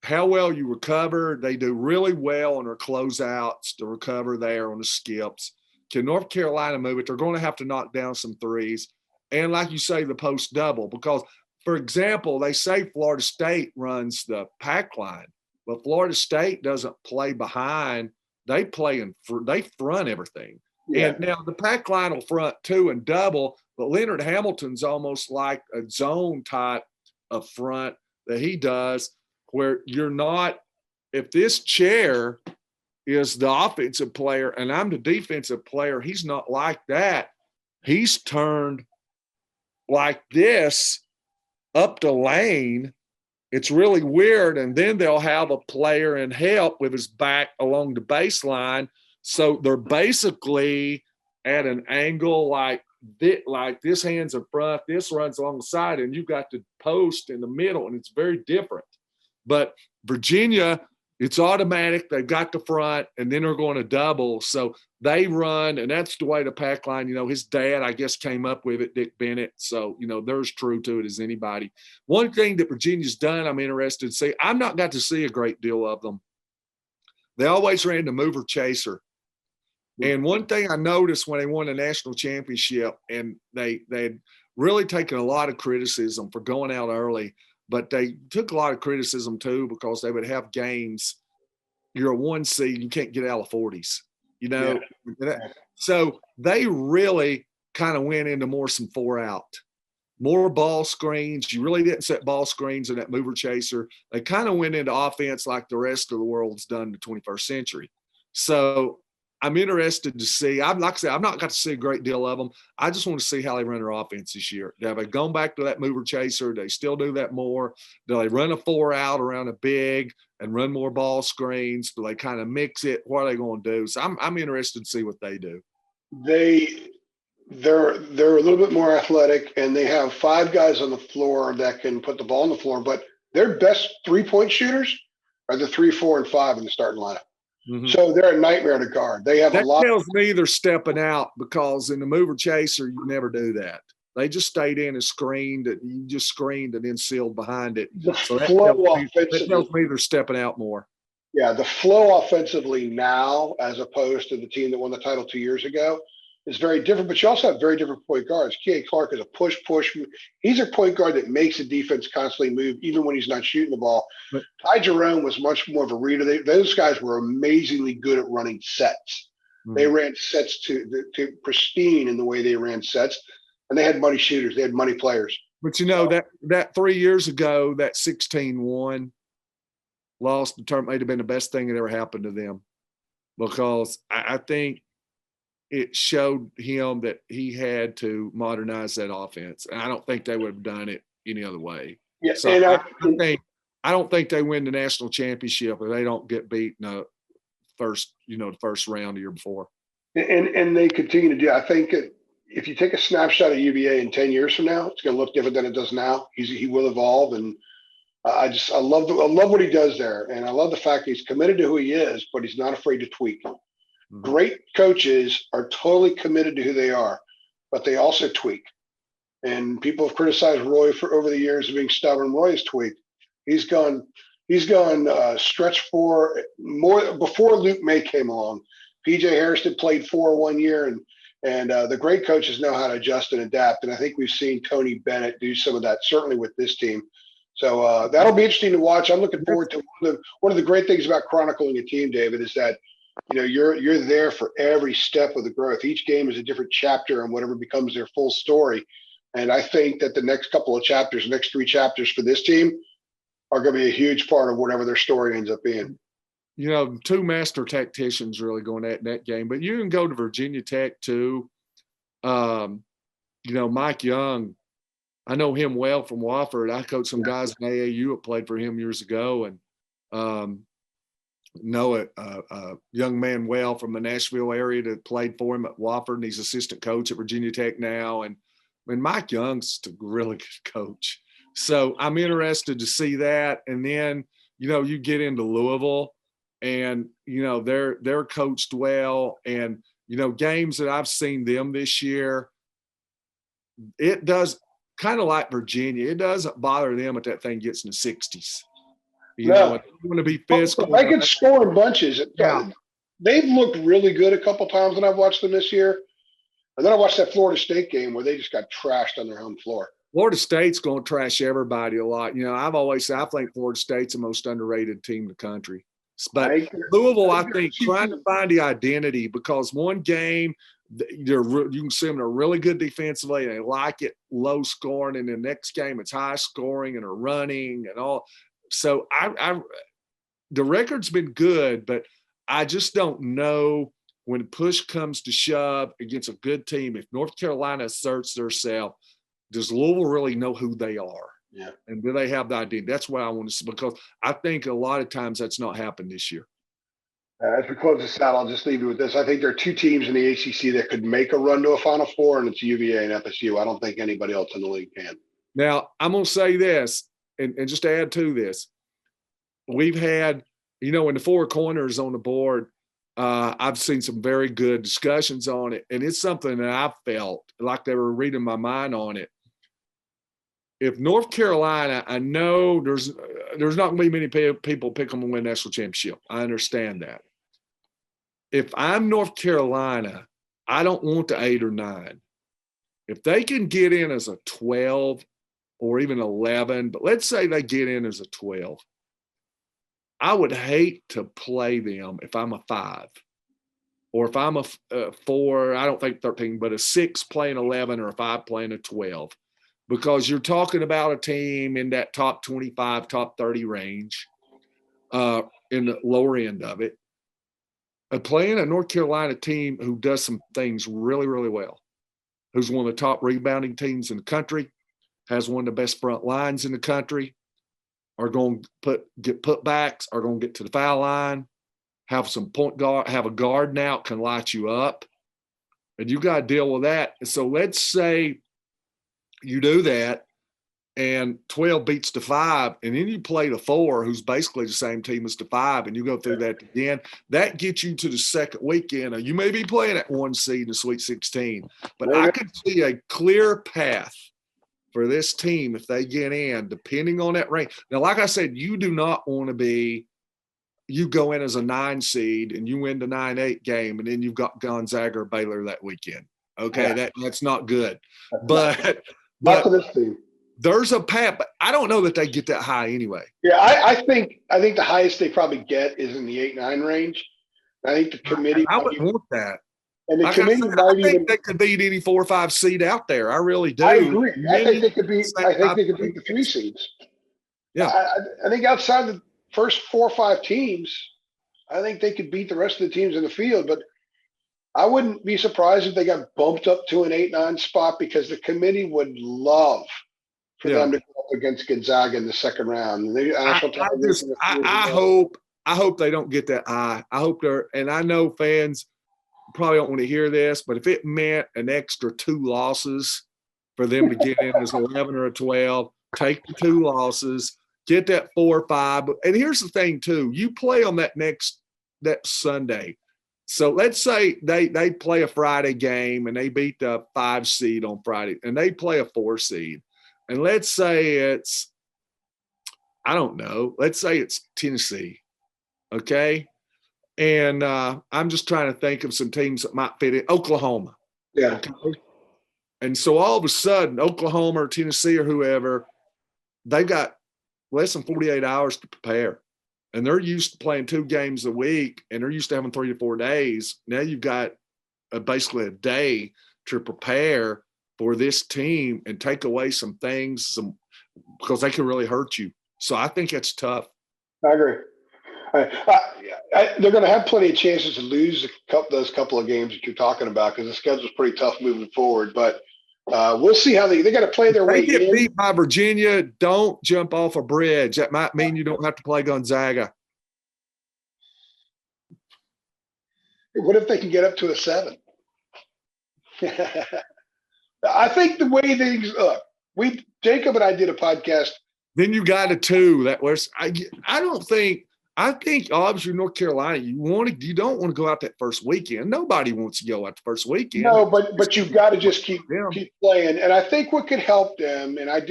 How well you recover, they do really well on their closeouts to recover there on the skips. Can North Carolina move it? They're going to have to knock down some threes. And like you say, the post double, because, for example, they say Florida State runs the pack line, but Florida State doesn't play behind. They play they front everything. Yeah. And now the pack line will front too and double, but Leonard Hamilton's almost like a zone type of front that he does, where you're not, if this chair is the offensive player and I'm the defensive player, he's not like that. He's turned like this up the lane. It's really weird. And then they'll have a player in help with his back along the baseline. So they're basically at an angle like this hand's in front, this runs along the side, and you've got the post in the middle, and it's very different. But Virginia, it's automatic. They've got the front, and then they're going to double. So they run, and that's the way the pack line, his dad, I guess, came up with it, Dick Bennett. So, they're as true to it as anybody. One thing that Virginia's done, I'm interested to see. I've not got to see a great deal of them. They always ran the mover chaser. And one thing I noticed when they won the national championship, and they had really taken a lot of criticism for going out early, but they took a lot of criticism too because they would have games. You're a 1 seed, you can't get out of 40s, Yeah. So they really kind of went into more some 4 out, more ball screens. You really didn't set ball screens in that mover chaser. They kind of went into offense like the rest of the world's done in the 21st century. So I'm interested to see. Like I said, I've not got to see a great deal of them. I just want to see how they run their offense this year. Have they gone back to that mover chaser? Do they still do that more? Do they run a 4 out around a big and run more ball screens? Do they kind of mix it? What are they going to do? So I'm interested to see what they do. They're a little bit more athletic, and they have 5 guys on the floor that can put the ball on the floor. But their best 3-point shooters are the 3, 4, and 5 in the starting lineup. Mm-hmm. So they're a nightmare to guard. They have that a lot. That tells me they're stepping out, because in the mover chaser, you never do that. They just stayed in and screened it. You just screened and then sealed behind it. So that tells me they're stepping out more. Yeah, the flow offensively now, as opposed to the team that won the title 2 years ago, is very different. But you also have very different point guards. K.A. Clark is a push. He's a point guard that makes the defense constantly move, even when he's not shooting the ball. But Ty Jerome was much more of a reader. Those guys were amazingly good at running sets. Mm-hmm. They ran sets to pristine in the way they ran sets, and they had money shooters. They had money players. But that 3 years ago, that 16-1 loss might have been the best thing that ever happened to them, because I think it showed him that he had to modernize that offense. And I don't think they would have done it any other way. Yeah, so I don't think they win the national championship if they don't get beat in the first round the year before. And they continue to do. I think if you take a snapshot of UVA in 10 years from now, it's going to look different than it does now. He will evolve, and I love what he does there, and I love the fact that he's committed to who he is, but he's not afraid to tweak. Mm-hmm. Great coaches are totally committed to who they are, but they also tweak. And people have criticized Roy over the years of being stubborn. Roy has tweaked. He's gone stretch 4 more before Luke May came along. PJ Harrison played 4 1 year, and the great coaches know how to adjust and adapt. And I think we've seen Tony Bennett do some of that, certainly with this team. So that'll be interesting to watch. I'm looking forward to one of the great things about chronicling a team, David, is that you're there for every step of the growth. Each game is a different chapter and whatever becomes their full story. And I think that the next 3 chapters for this team are going to be a huge part of whatever their story ends up being. 2 master tacticians really going at in that game, but you can go to Virginia Tech too. Mike Young, I know him well from Wofford. I coached some guys in AAU that played for him years ago, and know a young man well from the Nashville area that played for him at Wofford, and he's assistant coach at Virginia Tech now. And Mike Young's a really good coach. So I'm interested to see that. And then, you get into Louisville, and, they're coached well. And, games that I've seen them this year, it does kind of like Virginia. It doesn't bother them if that thing gets in the 60s. You know, No, if you want to be but physical. they could score in bunches. Yeah. They've looked really good a couple times when I've watched them this year. And then I watched that Florida State game where they just got trashed on their home floor. Florida State's going to trash everybody a lot. You know, I've always said I think Florida State's the most underrated team in the country. But Louisville, I think, trying to find the identity because one game, you can see them, they're really good defensively and they like it low scoring. And the next game, it's high scoring and they're running and all. So the record's been good, but I just don't know when push comes to shove against a good team. If North Carolina asserts themselves, does Louisville really know who they are? Yeah. And do they have the identity? That's what I want to see because I think a lot of times that's not happened this year. As we close this out, I'll just leave you with this. I think there are two teams in the ACC that could make a run to a Final Four, and it's UVA and FSU. I don't think anybody else in the league can. Now, I'm going to say this, and just to add to this, we've had, you know, in the four corners on the board, I've seen some very good discussions on it, and it's something that I felt like they were reading my mind on it. If North Carolina, I know there's not going to be many people pick them to win national championship. I understand that. If I'm North Carolina, I don't want the 8 or 9. If they can get in as a 12 or even 11, but let's say they get in as a 12, I would hate to play them if I'm a 5. Or if I'm a 4, I don't think 13, but a 6 playing 11 or a 5 playing a 12. Because you're talking about a team in that top 25, top 30 range, in the lower end of it. Playing a North Carolina team who does some things really, really well, who's one of the top rebounding teams in the country, has one of the best front lines in the country, are going to get putbacks, are going to get to the foul line, have some point guard, have a guard now can light you up, and you got to deal with that. So let's say you do that, and 12 beats the 5, and then you play the 4, who's basically the same team as the 5, and you go through that again. That gets you to the second weekend. Now, you may be playing at 1 seed in the Sweet 16, but I could see a clear path for this team if they get in, depending on that rank. Now, like I said, you do not want to be – you go in as a 9 seed and you win the 9-8 game, and then you've got Gonzaga or Baylor that weekend. Okay, that's not good. But for this team. There's a path, but I don't know that they get that high anyway. Yeah, I think the highest they probably get is in the 8-9 range. I think the committee. I would want that. And the like committee I, said, might I think even. they could beat any 4 or 5 seed out there. I really do. I agree. I think they could beat. I think they could beat the 3 seeds. Yeah. I think outside the first 4 or 5 teams, I think they could beat the rest of the teams in the field. But I wouldn't be surprised if they got bumped up to an 8-9 spot because the committee would love for them to go up against Gonzaga in the second round. I hope they don't get that high. I hope and I know fans probably don't want to hear this, but if it meant an extra 2 losses for them to get in as 11 or a 12, take the 2 losses, get that 4 or 5. And here's the thing too, you play on that Sunday. So let's say they play a Friday game and they beat the 5 seed on Friday and they play a 4 seed. And let's say it's, I don't know, let's say it's Tennessee. Okay. And I'm just trying to think of some teams that might fit in. Oklahoma. Yeah. Okay? And so all of a sudden, Oklahoma or Tennessee or whoever, they've got less than 48 hours to prepare. And they're used to playing 2 games a week, and they're used to having 3 to 4 days. Now you've got basically a day to prepare for this team and take away some things because they can really hurt you. So I think it's tough. I agree. They're going to have plenty of chances to lose those couple of games that you're talking about because the schedule's pretty tough moving forward. But we'll see how they got to play their way in. They get beat by Virginia. Don't jump off a bridge. That might mean you don't have to play Gonzaga. What if they can get up to a 7? I think the way things look, Jacob and I did a podcast. Then you got a 2. That was I don't think I think obviously North Carolina, you don't want to go out that first weekend. Nobody wants to go out the first weekend. No, but you've got to just keep them. playing. And I think what could help them, and I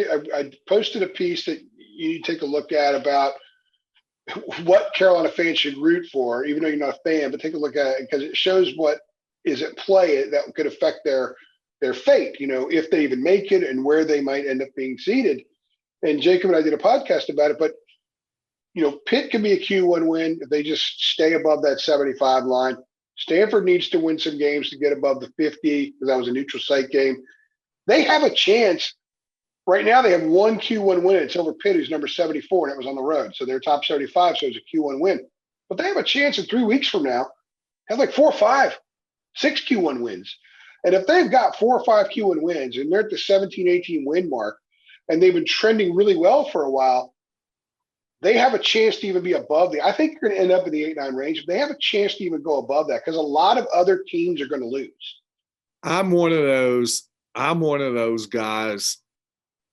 posted a piece that you need to take a look at about what Carolina fans should root for, even though you're not a fan, but take a look at it because it shows what is at play that could affect their fate, if they even make it and where they might end up being seated. And Jacob and I did a podcast about it, but Pitt can be a Q1 win if they just stay above that 75 line. Stanford needs to win some games to get above the 50 because that was a neutral site game. They have a chance. Right now, they have one Q1 win. It's over Pitt, who's number 74, and it was on the road. So they're top 75, so it's a Q1 win. But they have a chance in 3 weeks from now, have like 4 or 5, 6 Q1 wins. And if they've got 4 or 5 Q1 wins and they're at the 17, 18 win mark, and they've been trending really well for a while, they have a chance to even be above I think you're going to end up in the 8-9 range. But they have a chance to even go above that because a lot of other teams are going to lose. I'm one of those guys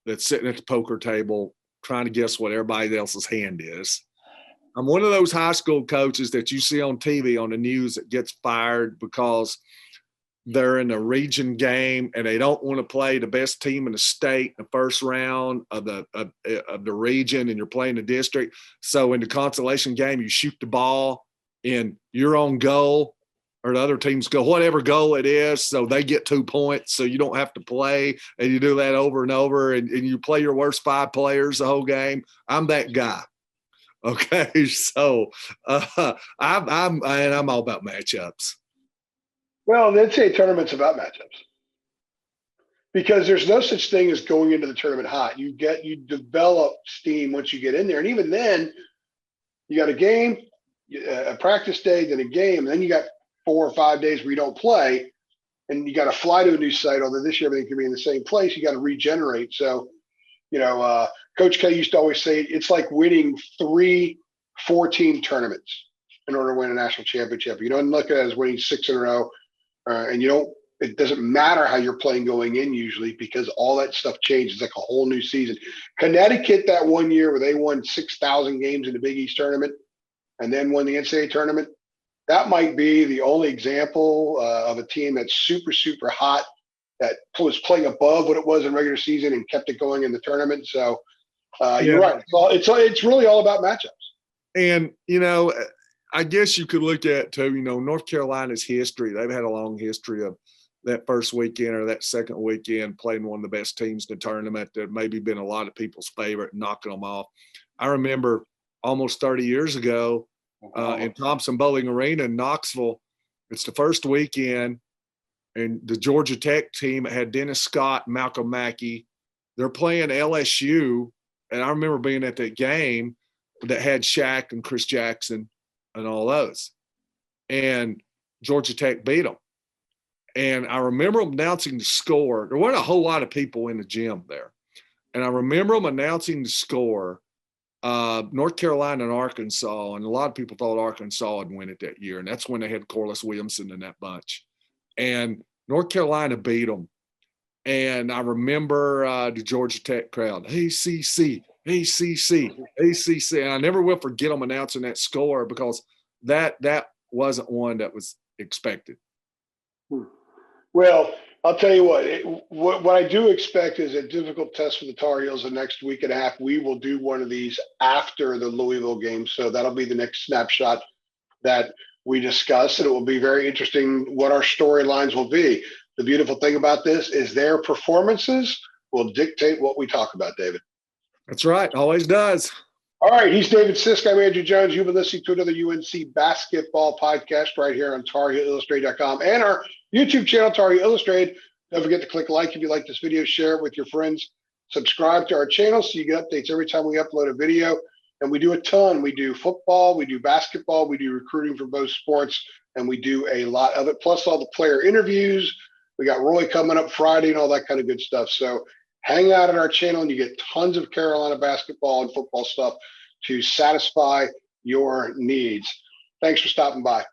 that's sitting at the poker table trying to guess what everybody else's hand is. I'm one of those high school coaches that you see on TV on the news that gets fired because they're in a region game and they don't want to play the best team in the state in the first round of the region, and you're playing the district. So in the consolation game, you shoot the ball in your own goal, or the other team's goal, whatever goal it is, so they get 2 points, so you don't have to play, and you do that over and over, and you play your worst 5 players the whole game. I'm that guy. Okay, so I'm all about matchups. Well, the NCAA tournament's about matchups because there's no such thing as going into the tournament hot. You develop steam once you get in there, and even then, you got a game, a practice day, then a game, and then you got 4 or 5 days where you don't play, and you got to fly to a new site. Although this year everything can be in the same place, you got to regenerate. So, Coach K used to always say it's like winning 3 4-team tournaments in order to win a national championship. You don't look at it as winning 6 in a row. And it doesn't matter how you're playing going in usually because all that stuff changes, like a whole new season. Connecticut that one year where they won 6,000 games in the Big East tournament and then won the NCAA tournament, that might be the only example of a team that's super, super hot that was playing above what it was in regular season and kept it going in the tournament. So you're right. It's really all about matchups. And, I guess you could look at too, North Carolina's history. They've had a long history of that first weekend or that second weekend playing one of the best teams in the tournament that maybe been a lot of people's favorite, knocking them off. I remember almost 30 years ago in Thompson Bowling Arena in Knoxville, it's the first weekend, and the Georgia Tech team had Dennis Scott, Malcolm Mackey. They're playing LSU, and I remember being at that game that had Shaq and Chris Jackson and all those. And Georgia Tech beat them. And I remember them announcing the score. There weren't a whole lot of people in the gym there. And I remember them announcing the score, North Carolina and Arkansas. And a lot of people thought Arkansas would win it that year. And that's when they had Corliss Williamson in that bunch. And North Carolina beat them. And I remember the Georgia Tech crowd, ACC, ACC, ACC. And I never will forget them announcing that score because that wasn't one that was expected. Well, I'll tell you what I do expect is a difficult test for the Tar Heels the next week and a half. We will do one of these after the Louisville game. So that'll be the next snapshot that we discuss. And it will be very interesting what our storylines will be. The beautiful thing about this is their performances will dictate what we talk about, David. That's right. Always does. All right. He's David Sisk. I'm Andrew Jones. You've been listening to another UNC basketball podcast right here on TarHeelIllustrated.com and our YouTube channel, Tar Heel Illustrated. Don't forget to click like if you like this video, share it with your friends, subscribe to our channel so you get updates every time we upload a video. And we do a ton. We do football, we do basketball, we do recruiting for both sports, and we do a lot of it, plus all the player interviews. We got Roy coming up Friday and all that kind of good stuff. So hang out on our channel and you get tons of Carolina basketball and football stuff to satisfy your needs. Thanks for stopping by.